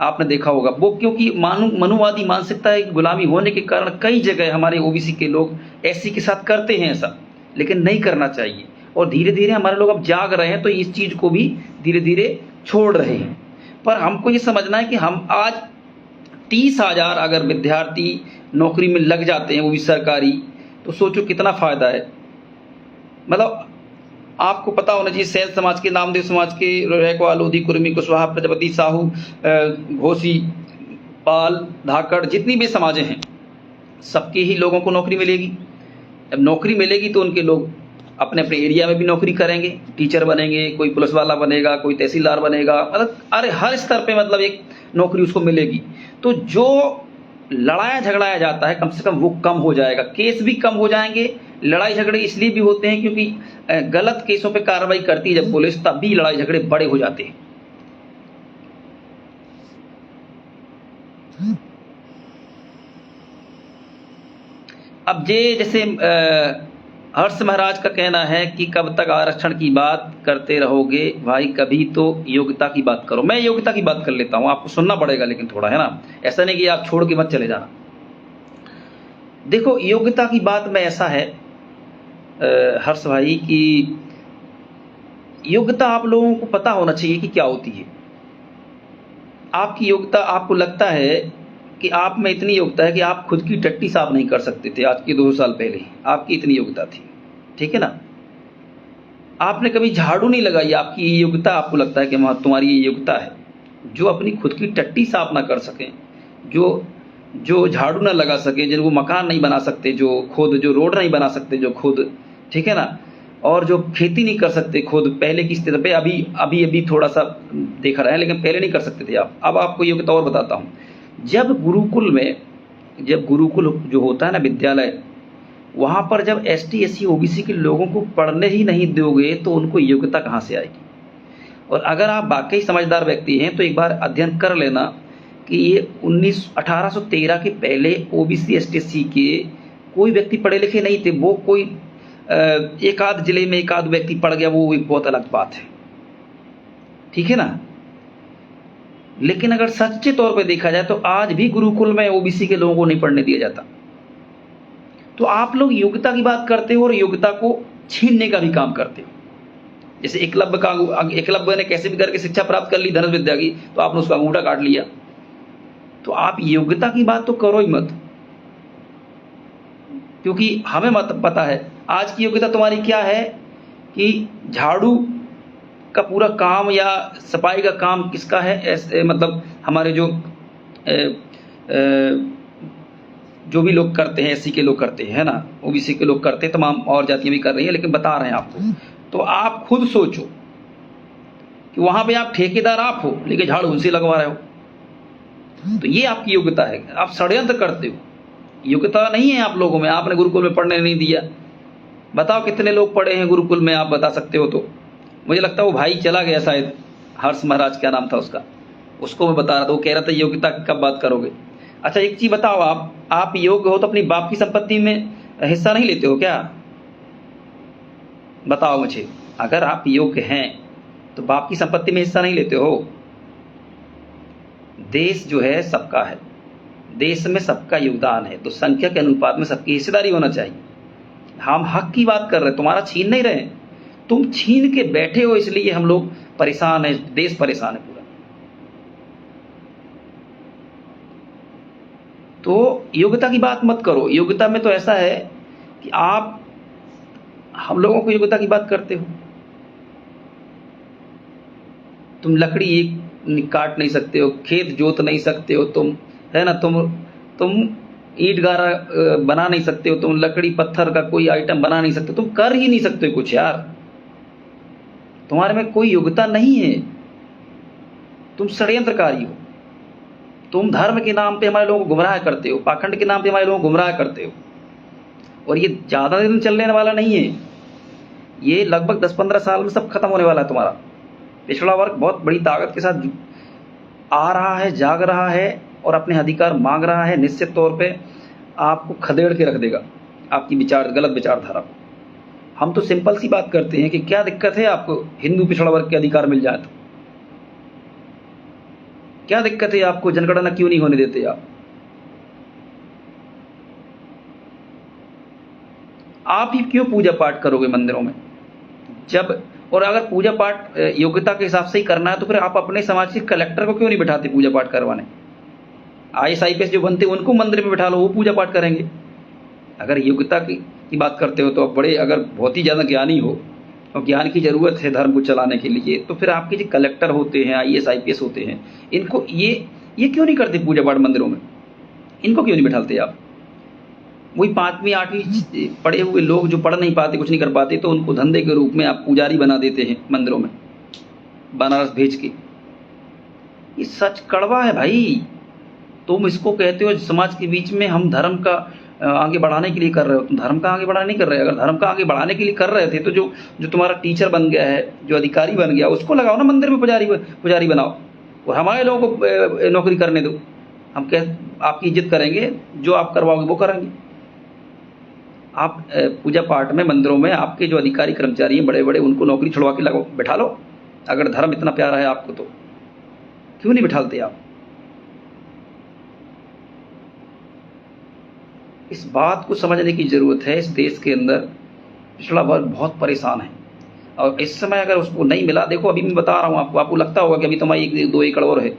[SPEAKER 1] आपने देखा होगा वो, क्योंकि मनुवादी मानसिकता एक गुलामी होने के कारण कई जगह हमारे ओबीसी के लोग एससी के साथ करते हैं ऐसा, लेकिन नहीं करना चाहिए। और धीरे धीरे हमारे लोग अब जाग रहे हैं तो इस चीज को भी धीरे धीरे छोड़ रहे हैं। पर हमको ये समझना है कि हम आज 30,000 अगर विद्यार्थी नौकरी में लग जाते हैं वो भी सरकारी, तो सोचो कितना फायदा है। मतलब आपको पता होना चाहिए सैन समाज के, नामदेव समाज के, रैकवा, लोधी, कुर्मी, कुशवाहा, प्रजापति, साहू, घोसी, पाल, धाकड़, जितनी भी समाजें हैं सबके ही लोगों को नौकरी मिलेगी। अब नौकरी मिलेगी तो उनके लोग अपने अपने एरिया में भी नौकरी करेंगे, टीचर बनेंगे, कोई पुलिस वाला बनेगा, कोई तहसीलदार बनेगा, मतलब अरे हर स्तर पे मतलब एक नौकरी उसको मिलेगी। तो जो लड़ाया झगड़ाया जाता है कम से कम वो कम हो जाएगा, केस भी कम हो जाएंगे। लड़ाई झगड़े इसलिए भी होते हैं क्योंकि गलत केसों पे कार्रवाई करती है जब पुलिस, तब भी लड़ाई झगड़े बड़े हो जाते हैं। अब जैसे हर्ष महाराज का कहना है कि कब तक आरक्षण की बात करते रहोगे भाई, कभी तो योग्यता की बात करो। मैं योग्यता की बात कर लेता हूं, आपको सुनना पड़ेगा लेकिन थोड़ा, है ना, ऐसा नहीं कि आप छोड़ के मत चले जाना। देखो योग्यता की बात में ऐसा है हर्ष भाई कि योग्यता आप लोगों को पता होना चाहिए कि क्या होती है। आपकी योग्यता, आपको लगता है कि आप में इतनी योग्यता है कि आप खुद की टट्टी साफ नहीं कर सकते थे आज के 2 साल पहले, आपकी इतनी योग्यता थी, ठीक है ना। आपने कभी झाड़ू नहीं लगाई, आपकी ये योग्यता, आपको लगता है कि तुम्हारी ये योग्यता है। जो अपनी खुद की टट्टी साफ ना कर सकें, जो झाड़ू ना लगा सके, जिनको मकान नहीं बना सकते, जो खुद, जो रोड नहीं बना सकते जो खुद, ठीक है ना, और जो खेती नहीं कर सकते खुद, पहले की स्थिति पे अभी थोड़ा सा देखा रहा है, लेकिन पहले नहीं कर सकते थे आप। अब आपको योग्यता और बताता हूँ। जब गुरुकुल जो होता है ना, विद्यालय, वहाँ पर जब एसटी एससी ओबीसी के लोगों को पढ़ने ही नहीं दोगे तो उनको योग्यता कहाँ से आएगी। और अगर आप वाकई समझदार व्यक्ति हैं तो एक बार अध्ययन कर लेना कि ये 1813 के पहले ओबीसी एसटी एससी के कोई व्यक्ति पढ़े लिखे नहीं थे। वो कोई एक आध जिले में एक आध व्यक्ति पढ़ गया, वो एक बहुत अलग बात है, ठीक है ना। लेकिन अगर सच्चे तौर पे देखा जाए तो आज भी गुरुकुल में ओबीसी के लोगों को नहीं पढ़ने दिया जाता। तो आप लोग योग्यता की बात करते हो और योग्यता को छीनने का भी काम करते हो। जैसे एकलव्य ने कैसे भी करके शिक्षा प्राप्त कर ली धनुष विद्या की, तो आपने उसका अंगूठा काट लिया। तो आप योग्यता की बात तो करो ही मत, क्योंकि हमें मत पता है आज की योग्यता तुम्हारी क्या है कि झाड़ू का पूरा काम या सफाई का काम किसका है। ऐसे मतलब हमारे जो जो भी लोग करते हैं, एससी के लोग करते हैं, है ना, ओबीसी के लोग करते हैं, तमाम और जातियां भी कर रही हैं, लेकिन बता रहे हैं आपको। तो आप खुद सोचो कि वहां पे आप ठेकेदार आप हो, लेकिन झाड़ू उनसे लगवा रहे हो, तो ये आपकी योग्यता है। आप षड्यंत्र करते हो, योग्यता नहीं है आप लोगों में, आपने गुरुकुल में पढ़ने नहीं दिया। बताओ कितने लोग पढ़े हैं गुरुकुल में, आप बता सकते हो तो? मुझे लगता है वो भाई चला गया शायद, हर्ष महाराज क्या नाम था उसका, उसको मैं बता रहा था, वो कह रहा था योग्यता की कब बात करोगे। अच्छा एक चीज बताओ, आप योग्य हो तो अपनी बाप की संपत्ति में हिस्सा नहीं लेते हो क्या? बताओ मुझे, अगर आप योग्य हैं तो बाप की संपत्ति में हिस्सा नहीं लेते हो? देश जो है सबका है, देश में सबका योगदान है, तो संख्या के अनुपात में सबकी हिस्सेदारी होना चाहिए। हम हक की बात कर रहे हैं, तुम्हारा छीन नहीं रहे, तुम छीन के बैठे हो, इसलिए हम लोग परेशान है, देश परेशान है पूरा। तो योग्यता की बात मत करो। योग्यता में तो ऐसा है कि आप हम लोगों को योग्यता की बात करते हो। तुम लकड़ी एक काट नहीं सकते हो, खेत जोत नहीं सकते हो तुम, है ना, तुम ईंट गारा बना नहीं सकते हो, तुम लकड़ी पत्थर का कोई आइटम बना नहीं सकते, तुम कर ही नहीं सकते कुछ यार, तुम्हारे में कोई योग्यता नहीं है, तुम षड्यंत्रकारी हो। तुम धर्म के नाम पे हमारे लोगों को गुमराह करते हो, पाखंड के नाम पे हमारे लोगों को गुमराह करते हो, और ये ज्यादा दिन चलने वाला नहीं है, ये लगभग 10-15 साल में सब खत्म होने वाला है तुम्हारा। पिछड़ा वर्ग बहुत बड़ी ताकत के साथ आ रहा है, जाग रहा है और अपने अधिकार मांग रहा है। निश्चित तौर पे आपको खदेड़ के रख देगा, आपकी गलत विचारधारा को। हम तो सिंपल सी बात करते हैं कि क्या दिक्कत है आपको हिंदू पिछड़ा वर्ग के अधिकार मिल जाए तो? क्या दिक्कत है आपको? जनगणना क्यों नहीं होने देते आप ही क्यों पूजा पाठ करोगे मंदिरों में? जब और अगर पूजा पाठ योग्यता के हिसाब से ही करना है तो फिर आप अपने समाज के कलेक्टर को क्यों नहीं बिठाते पूजा पाठ करवाने? IAS IPS जो बनते हैं उनको मंदिर में बिठा लो, वो पूजा पाठ करेंगे। अगर योग्यता की बात करते हो तो आप बड़े, अगर बहुत ही ज़्यादा ज्ञानी हो और ज्ञान की ज़रूरत है धर्म को चलाने के लिए, तो फिर आपके जो कलेक्टर होते हैं, IAS IPS होते हैं, इनको ये क्यों नहीं करते पूजा पाठ मंदिरों में? इनको क्यों नहीं बिठाते आप? वही 5वीं 8वीं पढ़े हुए लोग जो पढ़ नहीं पाते, कुछ नहीं कर पाते, तो उनको धंधे के रूप में आप पुजारी बना देते हैं मंदिरों में, बनारस भेज के। ये सच कड़वा है भाई। तुम इसको कहते हो समाज के बीच में हम धर्म का आगे बढ़ाने के लिए कर रहे हो, तुम धर्म का आगे बढ़ाने नहीं कर रहे। अगर धर्म का आगे बढ़ाने के लिए कर रहे थे तो जो तुम्हारा टीचर बन गया है, जो अधिकारी बन गया, उसको लगाओ ना मंदिर में पुजारी बनाओ, और हमारे लोगों को नौकरी करने दो। हम आपकी इज्जत करेंगे, जो आप करवाओगे वो करेंगे। आप पूजा पाठ में मंदिरों में आपके जो अधिकारी कर्मचारी हैं बड़े बड़े, उनको नौकरी छुड़वा के लगाओ, बैठा लो। अगर धर्म इतना प्यारा है आपको तो क्यों नहीं बिठाते आप? इस बात को समझने की जरूरत है। इस देश के अंदर पिछड़ा वर्ग बहुत परेशान है, और इस समय अगर उसको नहीं मिला, देखो अभी मैं बता रहा हूँ आपको लगता होगा कि अभी तुम्हारी 1-2 एकड़ और है,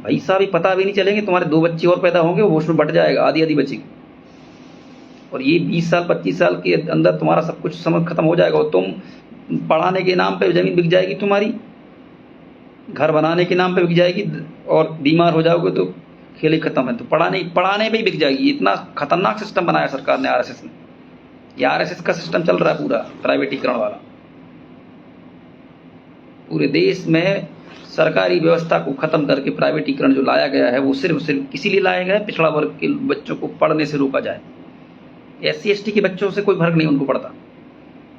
[SPEAKER 1] भाई साहब ये पता भी नहीं चलेंगे, तुम्हारे 2 बच्चे और पैदा होंगे, वो उसमें बट जाएगा, आधी बचेगी, और ये 20 साल 25 साल के अंदर तुम्हारा सब कुछ समय खत्म हो जाएगा। और तुम पढ़ाने के नाम पे जमीन बिक जाएगी तुम्हारी, घर बनाने के नाम पे बिक जाएगी, और बीमार हो जाओगे तो खेल ही खत्म है। तो पढ़ाने पे ही बिक जाएगी। इतना खतरनाक सिस्टम बनाया सरकार ने, RSS ने। ये RSS का सिस्टम चल रहा है पूरा, प्राइवेटीकरण वाला। पूरे देश में सरकारी व्यवस्था को खत्म करके प्राइवेटीकरण जो लाया गया है, वो सिर्फ इसीलिए लाया गया है पिछड़ा वर्ग के बच्चों को पढ़ने से रोका जाए। SC ST के बच्चों से कोई फर्क नहीं उनको पड़ता।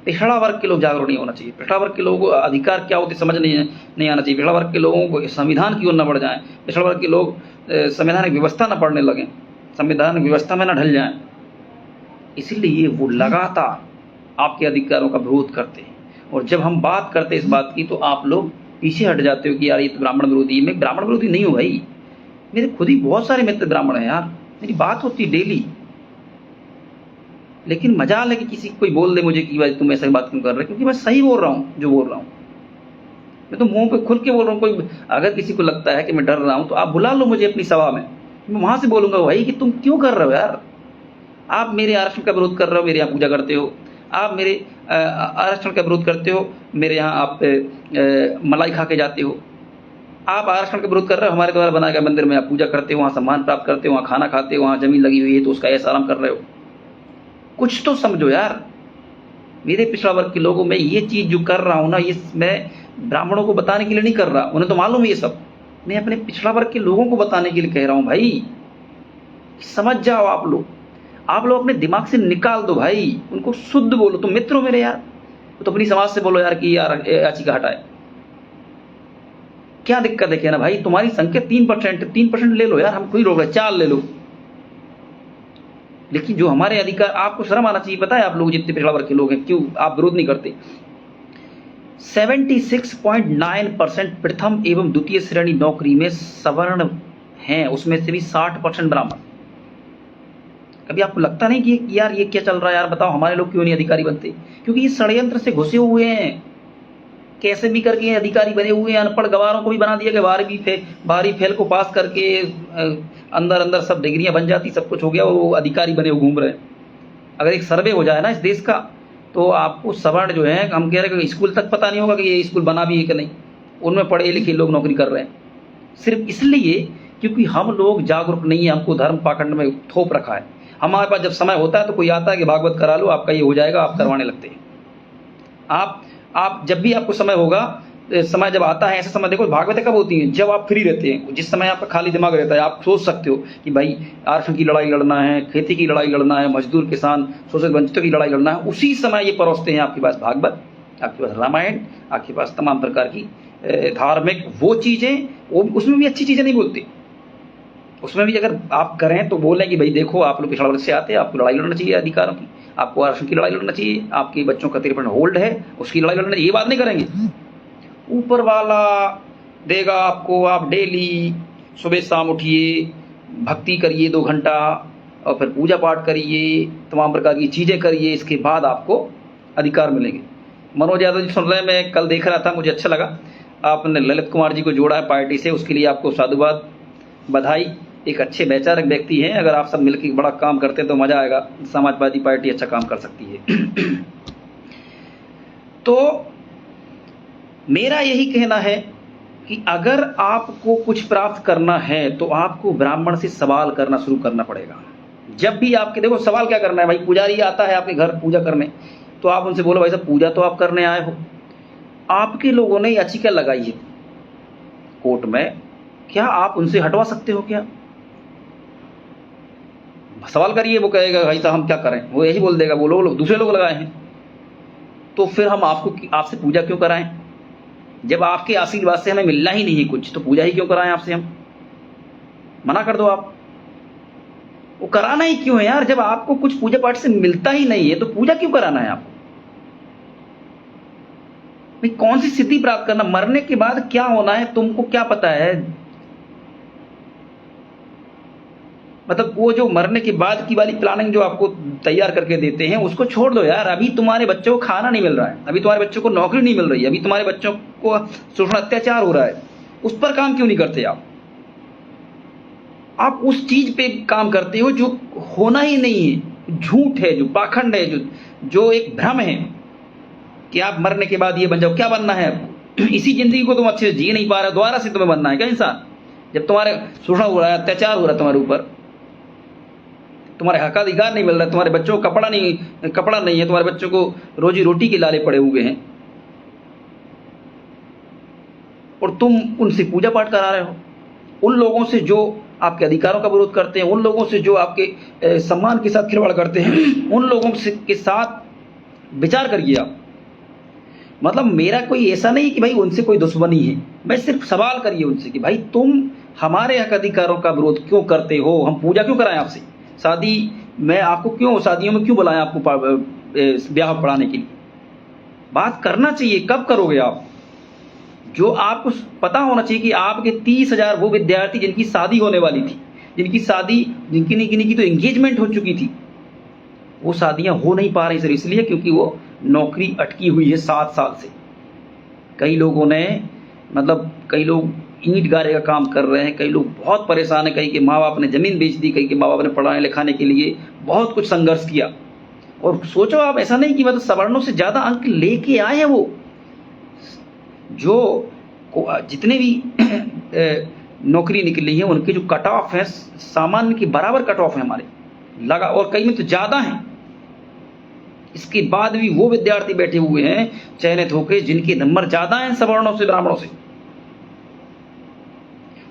[SPEAKER 1] पिछड़ा वर्ग के लोग जागरूक नहीं होना चाहिए। पिछड़ा वर्ग के लोगों को अधिकार क्या होते समझ नहीं आना चाहिए। पिछड़ा वर्ग के लोगों को संविधान की ओर न बढ़ जाएं। पिछड़ा वर्ग के लोग संवैधानिक व्यवस्था न पढ़ने लगें, संवैधानिक व्यवस्था में न ढल जाएं। इसीलिए वो लगातार आपके अधिकारों का विरोध करते हैं। और जब हम बात करते हैं इस बात की, तो आप लोग पीछे हट जाते हो कि यार ये तो ब्राह्मण विरोधी। मैं ब्राह्मण विरोधी नहीं हूँ भाई, मेरे खुद ही बहुत सारे मित्र ब्राह्मण हैं यार, मेरी बात होती डेली। लेकिन मजाल है कि किसी कोई बोल दे मुझे कि भाई तुम ऐसे बात क्यों कर रहे, क्योंकि मैं सही बोल रहा हूँ जो बोल रहा हूँ। मैं तो मुंह पे खुल के बोल रहा हूँ। कोई अगर किसी को लगता है कि मैं डर रहा हूँ तो आप बुला लो मुझे अपनी सभा में, मैं वहां से बोलूंगा भाई कि तुम क्यों कर रहे हो यार। आप मेरे आरक्षण का विरोध कर रहे हो, मेरे यहाँ पूजा करते हो। आप मेरे आरक्षण का विरोध करते हो, मेरे यहाँ आप मलाई खा के जाते हो। आप आरक्षण का विरोध कर रहे हो, हमारे द्वारा बनाए गए मंदिर में आप पूजा करते हो, वहाँ सम्मान प्राप्त करते हो, वहाँ खाना खाते हो, वहाँ जमीन लगी हुई है तो उसका ऐसा आराम कर रहे हो। कुछ तो समझो यार। मेरे पिछड़ा वर्ग के लोगों में ये चीज़ जो कर रहा हूँ ना, ये मैं ब्राह्मणों को बताने के लिए नहीं कर रहा, उन्हें तो मालूम है ये सब। मैं अपने पिछड़ा वर्ग के लोगों को बताने के लिए कह रहा हूँ भाई, समझ जाओ आप लोग अपने दिमाग से निकाल दो भाई, उनको शुद्ध बोलो। तुम मित्र हो मेरे यार, तो अपनी समाज से बोलो यार कि यार याचिका हटाए। क्या दिक्कत है क्या ना भाई, तुम्हारी संख्या 3% ले लो यार, हम कोई रोक रहे, 4 ले लो। लेकिन जो हमारे अधिकार, आपको शर्म आना चाहिए। पता है आप लोग जितने पिछड़ा वर्ग के लोग हैं, क्यों आप विरोध नहीं करते? 76.9% प्रथम एवं द्वितीय श्रेणी नौकरी में सवर्ण हैं, उसमें से भी 60% ब्राह्मण। कभी आपको लगता नहीं कि यार ये क्या चल रहा है यार, बताओ हमारे लोग क्यों नहीं अधिकारी बनते? क्योंकि ये षड्यंत्र से घुसे हुए हैं, कैसे भी करके अधिकारी बने हुए हैं। अनपढ़ गवारों को भी बना दिया कि बाहरी फेल को पास करके अंदर सब डिग्रियां बन जाती, सब कुछ हो गया, वो अधिकारी बने हुए घूम रहे हैं। अगर एक सर्वे हो जाए ना इस देश का, तो आपको सवर्ण जो है, हम कह रहे हैं कि स्कूल तक पता नहीं होगा कि ये स्कूल बना भी है कि नहीं, उनमें पढ़े लिखे लोग नौकरी कर रहे हैं। सिर्फ इसलिए क्योंकि हम लोग जागरूक नहीं है, हमको धर्म पाखंड में थोप रखा है। हमारे पास जब समय होता है तो कोई आता है कि भागवत करा लो, आपका ये हो जाएगा, आप करवाने लगते हैं। आप जब भी आपको समय होगा, समय जब आता है, ऐसा समय देखो भागवतें कब होती हैं, जब आप फ्री रहते हैं, जिस समय आपका खाली दिमाग रहता है, आप सोच सकते हो कि भाई आरक्षण की लड़ाई लड़ना है, खेती की लड़ाई लड़ना है, मजदूर किसान शोषित वंचितों की लड़ाई लड़ना है, उसी समय ये परोसते हैं आपके पास भागवत, आपके पास रामायण, आपके पास तमाम प्रकार की धार्मिक वो चीज़ें। वो उसमें भी अच्छी चीज़ें नहीं बोलते, उसमें भी अगर आप करें तो बोलें कि भाई देखो आप लोग पिछड़ा वर्ग से आते हैं, आपको लड़ाई लड़ना चाहिए अधिकारों की, आपको आरक्षण की लड़ाई लड़ना चाहिए, आपके बच्चों का 53% होल्ड है उसकी लड़ाई लड़ना चाहिए। ये बात नहीं करेंगे। ऊपर वाला देगा आपको, आप डेली सुबह शाम उठिए, भक्ति करिए 2 घंटा, और फिर पूजा पाठ करिए, तमाम प्रकार की चीज़ें करिए, इसके बाद आपको अधिकार मिलेंगे। मनोज यादव जी सुन रहे हैं, मैं कल देख रहा था, मुझे अच्छा लगा, आपने ललित कुमार जी को जोड़ा है पार्टी से, उसके लिए आपको साधुवाद, बधाई। एक अच्छे वैचारिक व्यक्ति हैं, अगर आप सब मिलकर बड़ा काम करते हैं तो मजा आएगा, समाजवादी पार्टी अच्छा काम कर सकती है। तो मेरा यही कहना है कि अगर आपको कुछ प्राप्त करना है तो आपको ब्राह्मण से सवाल करना शुरू करना पड़ेगा। जब भी आपके, देखो सवाल क्या करना है भाई, पुजारी आता है आपके घर पूजा करने, तो आप उनसे बोलो भाई साहब पूजा तो आप करने आए हो, आपके लोगों ने याचिका लगाई है कोर्ट में, क्या आप उनसे हटवा सकते हो? क्या सवाल करिए, वो कहेगा भाई साहब हम क्या करें, वो यही बोल देगा वो लोग दूसरे लोग लगाए हैं, तो फिर हम आपसे पूजा क्यों कराएं? जब आपके आशीर्वाद से हमें मिलना ही नहीं है कुछ, तो पूजा ही क्यों कराएं आपसे? हम मना कर दो आप, वो कराना ही क्यों है यार? जब आपको कुछ पूजा पाठ से मिलता ही नहीं है तो पूजा क्यों कराना है आपको? भाई कौन सी सिद्धि प्राप्त करना, मरने के बाद क्या होना है तुमको क्या पता है? मतलब वो जो मरने के बाद की वाली प्लानिंग जो आपको तैयार करके देते हैं उसको छोड़ दो यार। अभी तुम्हारे बच्चों को खाना नहीं मिल रहा है, अभी तुम्हारे बच्चों को नौकरी नहीं मिल रही है, अभी तुम्हारे बच्चों को शोषण अत्याचार हो रहा है, उस पर काम क्यों नहीं करते आप उस चीज पे काम करते हो जो होना ही नहीं है, झूठ है, जो पाखंड है, जो एक भ्रम है कि आप मरने के बाद ये बन जाओ। क्या बनना है आपको? इसी जिंदगी को तुम अच्छे से जी नहीं पा रहे, दोबारा से तुम्हें बनना है क्या इंसान? जब तुम्हारे शोषण हो रहा है, अत्याचार हो रहा है तुम्हारे ऊपर, तुम्हारे हकाधिकार नहीं मिल रहा, तुम्हारे बच्चों को कपड़ा नहीं है, तुम्हारे बच्चों को रोजी रोटी के लाले पड़े हुए हैं, और तुम उनसे पूजा पाठ करा रहे हो। उन लोगों से जो आपके अधिकारों का विरोध करते हैं, उन लोगों से जो आपके सम्मान के साथ खिलवाड़ करते हैं, उन लोगों के साथ विचार करिए आप। मतलब मेरा कोई ऐसा नहीं कि भाई उनसे कोई दुश्मनी है, मैं सिर्फ सवाल करिए उनसे कि भाई तुम हमारे हक अधिकारों का विरोध क्यों करते हो? हम पूजा क्यों कराएं आपसे? शादी में आपको क्यों, शादियों में क्यों बुलाएं आपको ब्याह पढ़ाने के लिए? बात करना चाहिए, कब करोगे आप? जो आपको पता होना चाहिए कि आपके 30,000 वो विद्यार्थी जिनकी शादी होने वाली थी, जिनकी तो एंगेजमेंट हो चुकी थी, वो शादियां हो नहीं पा रही सिर्फ इसलिए क्योंकि वो नौकरी अटकी हुई है 7 साल से। कई लोगों ने, मतलब कई लोग ईंट गारे का काम कर रहे हैं, कई लोग बहुत परेशान हैं, कई के माँ बाप ने ज़मीन बेच दी, कई के माँ बाप ने पढ़ाने लिखाने के लिए बहुत कुछ संघर्ष किया। और सोचो आप, ऐसा नहीं कि मतलब सवर्णों से ज़्यादा अंक लेके आए हैं वो, जो जितने भी नौकरी निकली है उनके जो कट ऑफ है सामान्य के बराबर कट ऑफ है हमारे लगा, और कई में तो ज़्यादा हैं। इसके बाद भी वो विद्यार्थी बैठे हुए हैं चयनित होकर जिनके नंबर ज़्यादा हैं सवर्णों से, ब्राह्मणों से,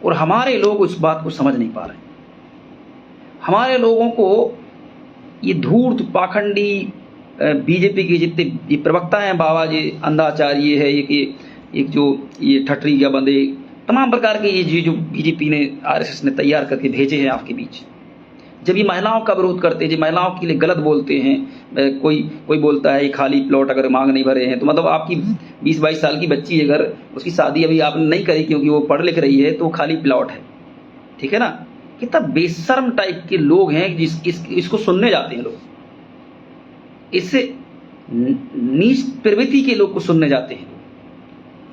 [SPEAKER 1] और हमारे लोग उस बात को समझ नहीं पा रहे। हमारे लोगों को ये धूर्त पाखंडी बीजेपी के जितने ये प्रवक्ता हैं, बाबा जी अंधाचार्य है, एक जो ये ठटरी या बंदे, तमाम प्रकार के ये जो बीजेपी ने आरएसएस ने तैयार करके भेजे हैं आपके बीच, जब ये महिलाओं का विरोध करते हैं, जब महिलाओं के लिए गलत बोलते हैं, कोई बोलता है ये खाली प्लॉट अगर मांग नहीं भरे हैं तो मतलब आपकी 20-22 साल की बच्ची अगर उसकी शादी अभी आपने नहीं करी क्योंकि वो पढ़ लिख रही है तो खाली प्लॉट है, ठीक है ना। कितना बेशर्म टाइप के लोग हैं इसको सुनने जाते हैं लोग, इससे नीच प्रवृत्ति के लोग को सुनने जाते हैं।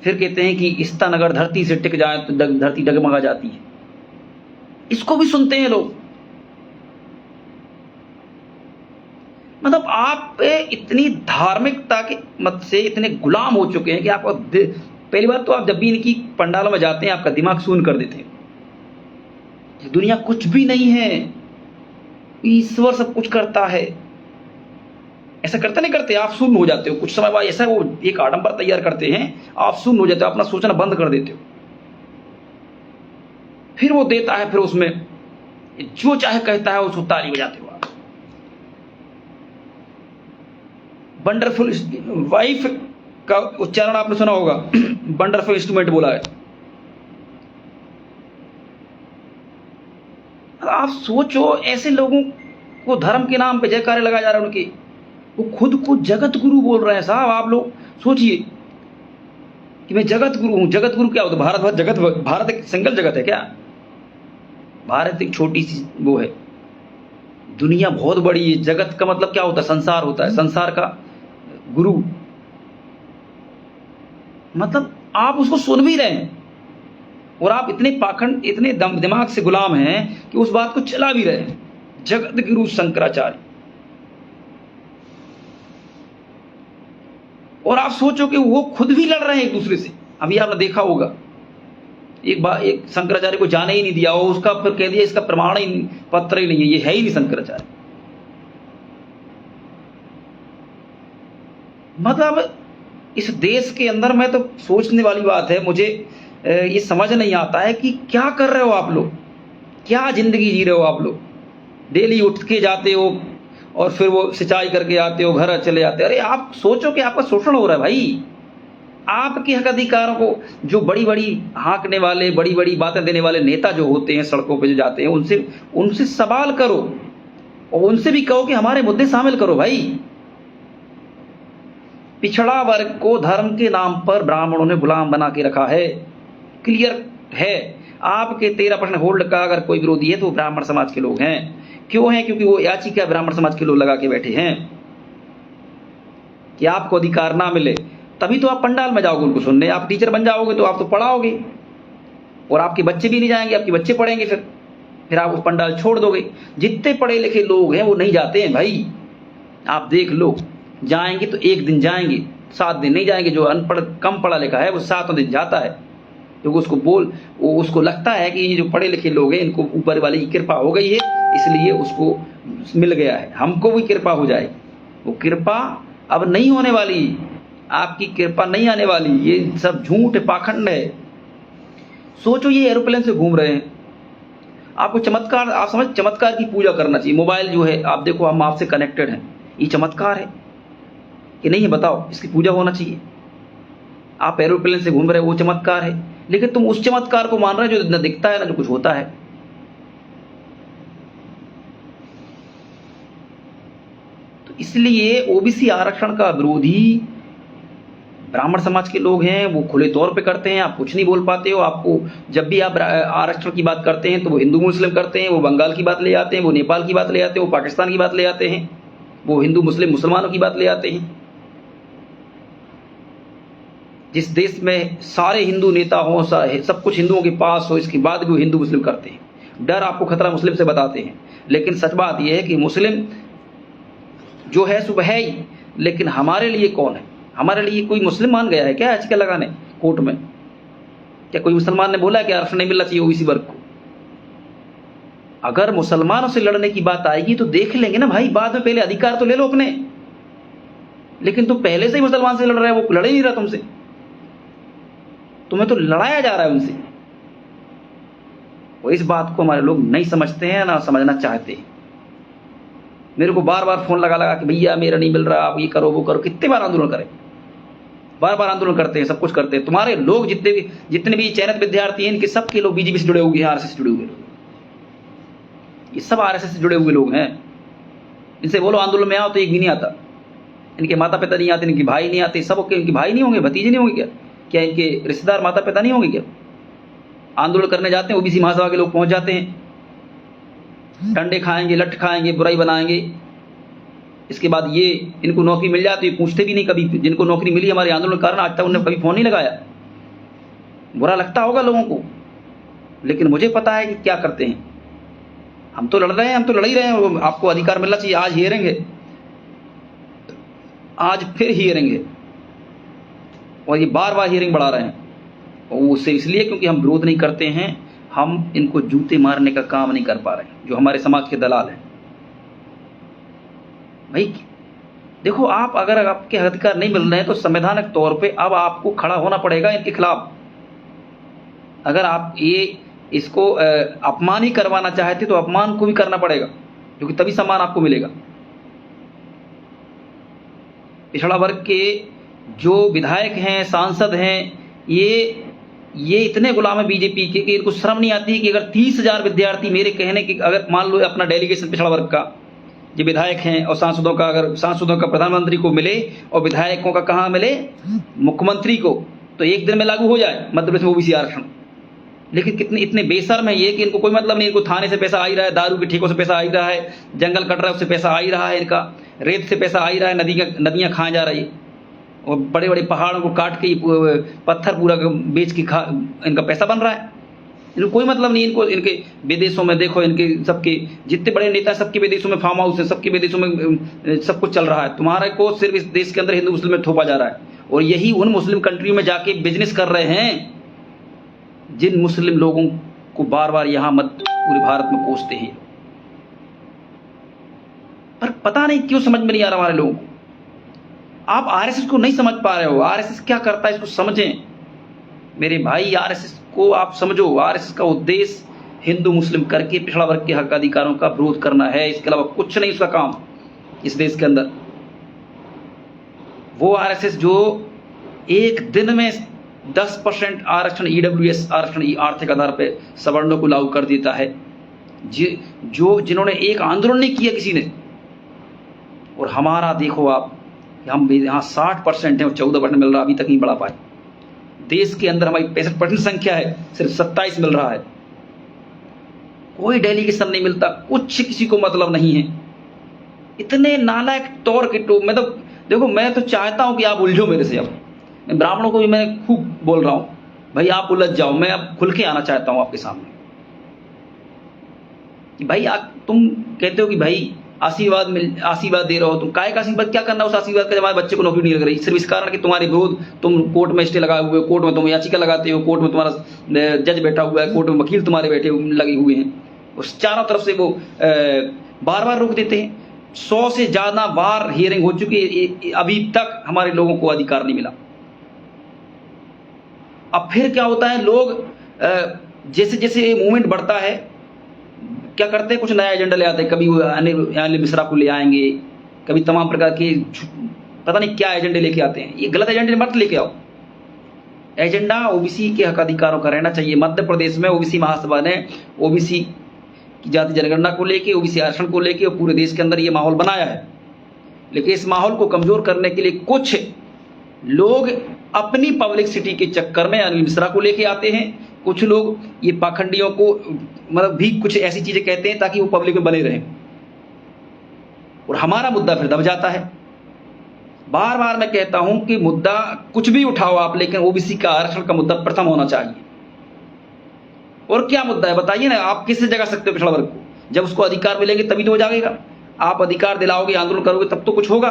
[SPEAKER 1] फिर कहते हैं कि स्तन अगर धरती से टिक जाए तो धरती डगमगा जाती है, इसको भी सुनते हैं लोग। मतलब आप इतनी धार्मिकता के मत से इतने गुलाम हो चुके हैं कि आप पहली बात तो आप जब भी इनकी पंडालों में जाते हैं आपका दिमाग शून्य कर देते हैं। दुनिया कुछ भी नहीं है, ईश्वर सब कुछ करता है। ऐसा करते नहीं करते, आप शून्य हो जाते हो कुछ समय बाद। ऐसा वो एक आडंबर तैयार करते हैं, आप शून्य हो जाते हो, अपना सोचना बंद कर देते हो। फिर वो देता है, फिर उसमें जो चाहे कहता है उसको ताली बजाते हो। वंडरफुल वाइफ का उच्चारण आपने सुना होगा, वंडरफुल इंस्ट्रूमेंट बोला है। आप सोचो ऐसे लोगों को धर्म के नाम पे जयकारे लगाया जा रहा है उनके, वो खुद को जगत गुरु बोल रहे हैं। साहब आप लोग सोचिए कि मैं जगत गुरु हूं। जगत गुरु क्या होता है? भारत एक सिंगल जगत है क्या? भारत एक छोटी सी वो है, दुनिया बहुत बड़ी है। जगत का मतलब क्या होता है? संसार होता है, संसार का गुरु। मतलब आप उसको सुन भी रहे हैं और आप इतने पाखंड, इतने दिमाग से गुलाम हैं कि उस बात को चला भी रहे हैं। जगत गुरु शंकराचार्य। और आप सोचो कि वो खुद भी लड़ रहे हैं एक दूसरे से। अभी आपने देखा होगा एक शंकराचार्य को जाने ही नहीं दिया, और उसका फिर कह दिया इसका प्रमाण ही पत्र ही नहीं है, ये है ही नहीं शंकराचार्य। मतलब इस देश के अंदर में तो सोचने वाली बात है। मुझे ये समझ नहीं आता है कि क्या कर रहे हो आप लोग, क्या जिंदगी जी रहे हो आप लोग। डेली उठ के जाते हो और फिर वो सिंचाई करके आते हो, घर चले जाते हो। अरे आप सोचो कि आपका शोषण हो रहा है भाई। आपके हक अधिकारों को जो बड़ी बड़ी हाँकने वाले, बड़ी बड़ी बातें देने वाले नेता जो होते हैं, सड़कों पे जो जाते हैं, उनसे सवाल करो और उनसे भी कहो कि हमारे मुद्दे शामिल करो भाई। पिछड़ा वर्ग को धर्म के नाम पर ब्राह्मणों ने गुलाम बना के रखा है, क्लियर है। आपके 13% होल्ड का अगर कोई विरोधी है तो ब्राह्मण समाज के लोग हैं। क्यों हैं? क्योंकि वो याचिका ब्राह्मण समाज के लोग लगा के बैठे हैं कि आपको अधिकार ना मिले, तभी तो आप पंडाल में जाओगे उनको सुनने। आप टीचर बन जाओगे तो आप तो पढ़ाओगे, और आपके बच्चे भी नहीं जाएंगे, आपके बच्चे पढ़ेंगे। फिर आप उस पंडाल छोड़ दोगे। जितने पढ़े लिखे लोग हैं वो नहीं जाते हैं भाई। आप देख लो, जाएंगे तो एक दिन जाएंगे, 7 दिन नहीं जाएंगे। जो अनपढ़, कम पढ़ा लिखा है वो 7 दिन जाता है, क्योंकि उसको लगता है कि ये जो पढ़े लिखे लोग हैं इनको ऊपर वाली की कृपा हो गई है, इसलिए उसको मिल गया है, हमको भी कृपा हो जाए। वो कृपा अब नहीं होने वाली, आपकी कृपा नहीं आने वाली। ये सब झूठ पाखंड है। सोचो ये एरोप्लेन से घूम रहे हैं, आपको चमत्कार, आप समझ, चमत्कार की पूजा करना चाहिए। मोबाइल जो है, आप देखो हम आपसे कनेक्टेड हैं, ये चमत्कार है कि नहीं है? बताओ, इसकी पूजा होना चाहिए। आप एरोप्लेन से घूम रहे हो, वो चमत्कार है, लेकिन तुम उस चमत्कार को मान रहे हो जो न दिखता है ना जो कुछ होता है। तो इसलिए ओबीसी आरक्षण का विरोधी ब्राह्मण समाज के लोग हैं, वो खुले तौर पे करते हैं। आप कुछ नहीं बोल पाते हो। आपको जब भी आप आरक्षण की बात करते हैं तो वो हिंदू मुस्लिम करते हैं, वो बंगाल की बात ले आते हैं, वो नेपाल की बात ले आते हैं, वो पाकिस्तान की बात ले आते हैं, वो हिंदू मुस्लिम मुसलमानों की बात ले आते हैं। जिस देश में सारे हिंदू नेता हों, सब कुछ हिंदुओं के पास हो, इसके बाद भी वो हिंदू मुस्लिम करते हैं। डर आपको खतरा मुस्लिम से बताते हैं, लेकिन सच बात यह है कि मुस्लिम जो है सुबह है ही, लेकिन हमारे लिए कौन है? हमारे लिए कोई मुस्लिम मान गया है क्या आजकल लगाने कोर्ट में? क्या कोई मुसलमान ने बोला कि आरक्षण नहीं मिलना चाहिए ओबीसी वर्ग को? अगर मुसलमानों से लड़ने की बात आएगी तो देख लेंगे ना भाई, बाद में, पहले अधिकार तो ले लो अपने। लेकिन तुम पहले से ही मुसलमान से लड़ रहे हो, वो लड़ ही नहीं रहा तुमसे, तुम्हें तो लड़ाया जा रहा है उनसे। और इस बात को हमारे लोग नहीं समझते हैं, ना समझना चाहते हैं। मेरे को बार बार फोन लगा लगा कि भैया मेरा नहीं मिल रहा, आप ये करो वो करो। कितने बार आंदोलन करें? बार बार आंदोलन करते हैं, सब कुछ करते हैं। तुम्हारे लोग जितने भी चयनित विद्यार्थी हैं, इनके सबके लोग बीजेपी से जुड़े हुए हैं, आरएसएस से जुड़े हुए लोग, ये सब आरएसएस से जुड़े हुए लोग हैं। इनसे बोलो आंदोलन में आओ तो एक भी नहीं आता। इनके माता पिता नहीं आते, इनके भाई नहीं आते। सब इनके भाई नहीं होंगे, भतीजे नहीं होंगे क्या? क्या इनके रिश्तेदार माता पिता नहीं होंगे क्या? आंदोलन करने जाते हैं, ओबीसी महासभा के लोग पहुंच जाते हैं, डंडे खाएंगे, लठ खाएंगे, बुराई बनाएंगे। इसके बाद ये इनको नौकरी मिल जाती है, पूछते भी नहीं कभी। जिनको नौकरी मिली हमारे आंदोलन के कारण, आज तक उन्होंने कभी फोन नहीं लगाया। बुरा लगता होगा लोगों को, लेकिन मुझे पता है कि क्या करते हैं। हम तो लड़ रहे हैं, हम तो लड़ ही रहे हैं। आपको अधिकार मिलना चाहिए। आज हियरिंग है, आज फिर हियरिंग है, और ये बार बार हियरिंग बढ़ा रहे हैं। और उससे इसलिए क्योंकि हम विरोध नहीं करते हैं, हम इनको जूते मारने का काम नहीं कर पा रहे हैं, जो हमारे समाज के दलाल हैं। भाई देखो, आप अगर आपके अधिकार नहीं मिल रहे हैं तो संवैधानिक तौर पे अब आपको खड़ा होना पड़ेगा इनके खिलाफ। अगर आप इसको अपमान ही करवाना चाहते तो अपमान को भी करना पड़ेगा, क्योंकि तभी सम्मान आपको मिलेगा। पिछड़ा वर्ग के जो विधायक हैं, सांसद हैं, ये इतने गुलाम है बीजेपी के कि इनको शर्म नहीं आती कि अगर 30,000 विद्यार्थी, मेरे कहने की, अगर मान लो अपना डेलीगेशन पिछड़ा वर्ग का, ये विधायक हैं और सांसदों का, अगर सांसदों का प्रधानमंत्री को मिले और विधायकों का कहाँ मिले, मुख्यमंत्री को, तो एक दिन में लागू हो जाए मध्य प्रदेश में ओबीसी आरक्षण। लेकिन कितने इतने बेशर्म है ये कि इनको कोई मतलब नहीं। इनको थाने से पैसा आ ही रहा है, दारू के ठेकों से पैसा आ ही रहा है, जंगल कट रहा है उससे पैसा आ ही रहा है, इनका रेत से पैसा आ ही रहा है, नदियां खाए जा रही है, और बड़े बड़े पहाड़ों को काट के पत्थर पूरा बेच के इनका पैसा बन रहा है। इनको कोई मतलब नहीं। इनको इनके विदेशों में देखो, इनके सबके जितने बड़े नेता, सबके विदेशों में फार्म हाउस है, सबके विदेशों में सब कुछ चल रहा है। तुम्हारे को सिर्फ इस देश के अंदर हिंदू मुस्लिम में थोपा जा रहा है, और यही उन मुस्लिम कंट्री में जाके बिजनेस कर रहे हैं जिन मुस्लिम लोगों को बार बार यहां मत पूरे भारत में कोसते हैं। पर पता नहीं क्यों समझ में नहीं आ रहा हमारे लोगों को। आप आरएसएस को नहीं समझ पा रहे हो। आरएसएस क्या करता है इसको समझें मेरे भाई। आरएसएस को आप समझो। आरएसएस का उद्देश्य हिंदू मुस्लिम करके पिछड़ा वर्ग के हक अधिकारों का विरोध करना है, इसके अलावा कुछ नहीं उसका काम इस देश के अंदर। वो आरएसएस जो एक दिन में 10% आरक्षण, ईडब्ल्यूएस आरक्षण, आर्थिक आधार पर सवर्णों को लागू कर देता है, जिन्होंने एक आंदोलन नहीं किया किसी ने। और हमारा देखो आप, हम यहाँ 60% है और 14% मिल रहा, अभी तक नहीं बढ़ा पाए। देश के अंदर हमारी 65% संख्या है, सिर्फ 27 मिल रहा है। कोई डेलीगेशन नहीं मिलता, कुछ किसी को मतलब नहीं है। इतने नालायक तौर के तो मैं तो देखो, मैं तो चाहता हूं कि आप उलझो मेरे से। अब ब्राह्मणों को भी मैं खूब बोल रहा हूं, भाई आप उलझ जाओ। मैं अब खुल के आना चाहता हूं आपके सामने कि भाई तुम कहते हो कि भाई आशीर्वाद दे रहे हो, तुम काय का आशीर्वाद? क्या करना उस आशीर्वाद का जब हमारे बच्चे को नौकरी नहीं लग रही? सिर्फ इस कारण कि तुम्हारे विरोध, तुम कोर्ट में स्टे लगाए हुए, कोर्ट में तुम याचिका लगाते हो, कोर्ट में तुम्हारा जज बैठा हुआ है, कोर्ट में वकील तुम्हारे लगे हुए हैं, उस चारों तरफ से वो बार बार रोक देते हैं। 100 से ज्यादा बार हियरिंग हो चुकी है, अभी तक हमारे लोगों को अधिकार नहीं मिला। अब फिर क्या होता है, लोग जैसे जैसे मूवमेंट बढ़ता है क्या करते हैं, कुछ नया एजेंडा ले आते हैं। कभी अनिल मिश्रा को ले आएंगे, कभी तमाम प्रकार के पता नहीं क्या एजेंडे लेके आते हैं। ये गलत एजेंडे मत लेके आओ। एजेंडा ओबीसी के हक अधिकारों का रहना चाहिए। मध्य प्रदेश में ओबीसी महासभा ने ओबीसी की जाति जनगणना को लेके, ओबीसी आरक्षण को लेके और पूरे देश के अंदर ये माहौल बनाया है। लेकिन इस माहौल को कमजोर करने के लिए कुछ लोग अपनी पब्लिसिटी के चक्कर में अनिल मिश्रा को लेके आते हैं। कुछ लोग ये पाखंडियों को मतलब भी कुछ ऐसी चीजें कहते हैं ताकि वो पब्लिक में बने रहें, और हमारा मुद्दा फिर दब जाता है। बार बार मैं कहता हूं कि मुद्दा कुछ भी उठाओ आप, लेकिन ओबीसी का आरक्षण का मुद्दा प्रथम होना चाहिए। और क्या मुद्दा है बताइए ना। आप किससे जगा सकते हो पिछड़ा वर्ग को? जब उसको अधिकार मिलेंगे तभी तो हो जाएगा। आप अधिकार दिलाओगे, आंदोलन करोगे, तब तो कुछ होगा।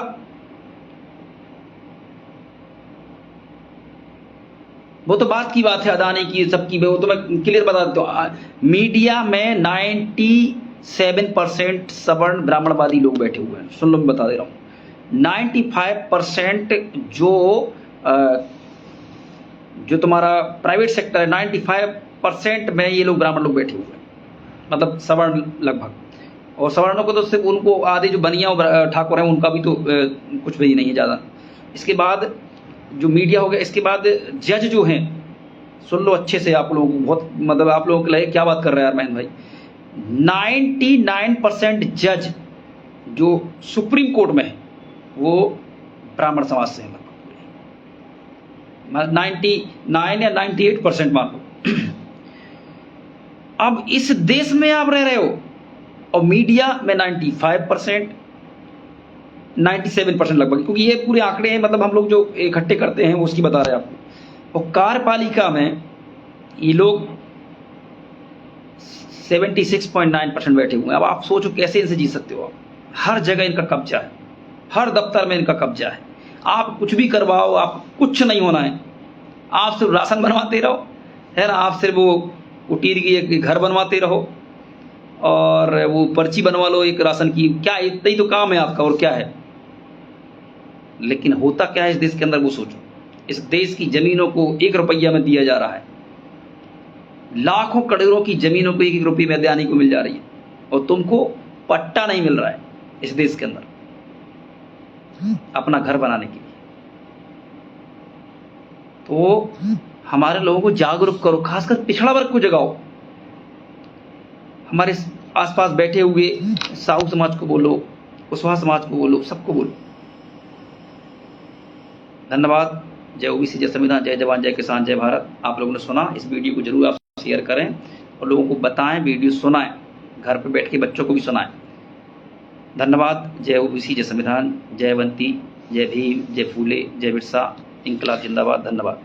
[SPEAKER 1] वो तो बात की बात है, अदानी की, सबकी, वो तो मैं क्लियर बता देता हूँ। मीडिया में 97% सवर्ण ब्राह्मणवादी लोग बैठे हुए हैं। सुन लो, मैं बता दे रहा हूँ। 95% जो तुम्हारा प्राइवेट सेक्टर है, 95% में ये लोग ब्राह्मण लोग बैठे हुए हैं, मतलब सवर्ण लगभग। और सवर्णों को तो सिर्फ उनको आधे जो बनिया ठाकुर हैं उनका भी तो कुछ भी नहीं है ज़्यादा। इसके बाद जो मीडिया हो गया, इसके बाद जज जो हैं, सुन लो अच्छे से, आप लोगों को बहुत, मतलब आप लोगों के लिए क्या बात कर रहे हैं यार महेंद्र भाई। 99% जज जो सुप्रीम कोर्ट में है वो ब्राह्मण समाज से हैं, 99 या 98% मान लो। अब इस देश में आप रह रहे हो और मीडिया में 95%, 97% लगभग, क्योंकि ये पूरे आंकड़े हैं, मतलब हम लोग जो इकट्ठे करते हैं वो उसकी बता रहे हैं आपको। और कार्यपालिका में ये लोग 76.9% बैठे हुए हैं। अब आप सोचो कैसे इनसे जीत सकते हो आप। हर जगह इनका कब्जा है, हर दफ्तर में इनका कब्जा है। आप कुछ भी करवाओ, आप कुछ नहीं होना है। आप सिर्फ राशन बनवाते रहो, है ना, आप सिर्फ वो कुटीर की एक घर बनवाते रहो और वो पर्ची बनवा लो एक राशन की, क्या इतना ही तो काम है आपका, और क्या है। लेकिन होता क्या है इस देश के अंदर, वो सोचो। इस देश की जमीनों को 1 रुपया में दिया जा रहा है, लाखों करोड़ों की जमीनों को 1-1 रुपये में अदानी को मिल जा रही है, और तुमको पट्टा नहीं मिल रहा है इस देश के अंदर अपना घर बनाने के लिए। तो हमारे लोगों को जागरूक करो, खासकर पिछड़ा वर्ग को जगाओ। हमारे आसपास बैठे हुए साहू समाज को बोलो, कुशवाहा समाज को बोलो, सबको बोलो। धन्यवाद। जय ओबीसी, जय संविधान, जय जवान, जय किसान, जय भारत। आप लोगों ने सुना, इस वीडियो को जरूर आप शेयर करें और लोगों को बताएं, वीडियो सुनाएं, घर पे बैठ के बच्चों को भी सुनाएं। धन्यवाद। जय ओबीसी, जय संविधान, जय अवंती, जय भीम, जय फूले, जय बिरसा, इंकलाब जिंदाबाद। धन्यवाद।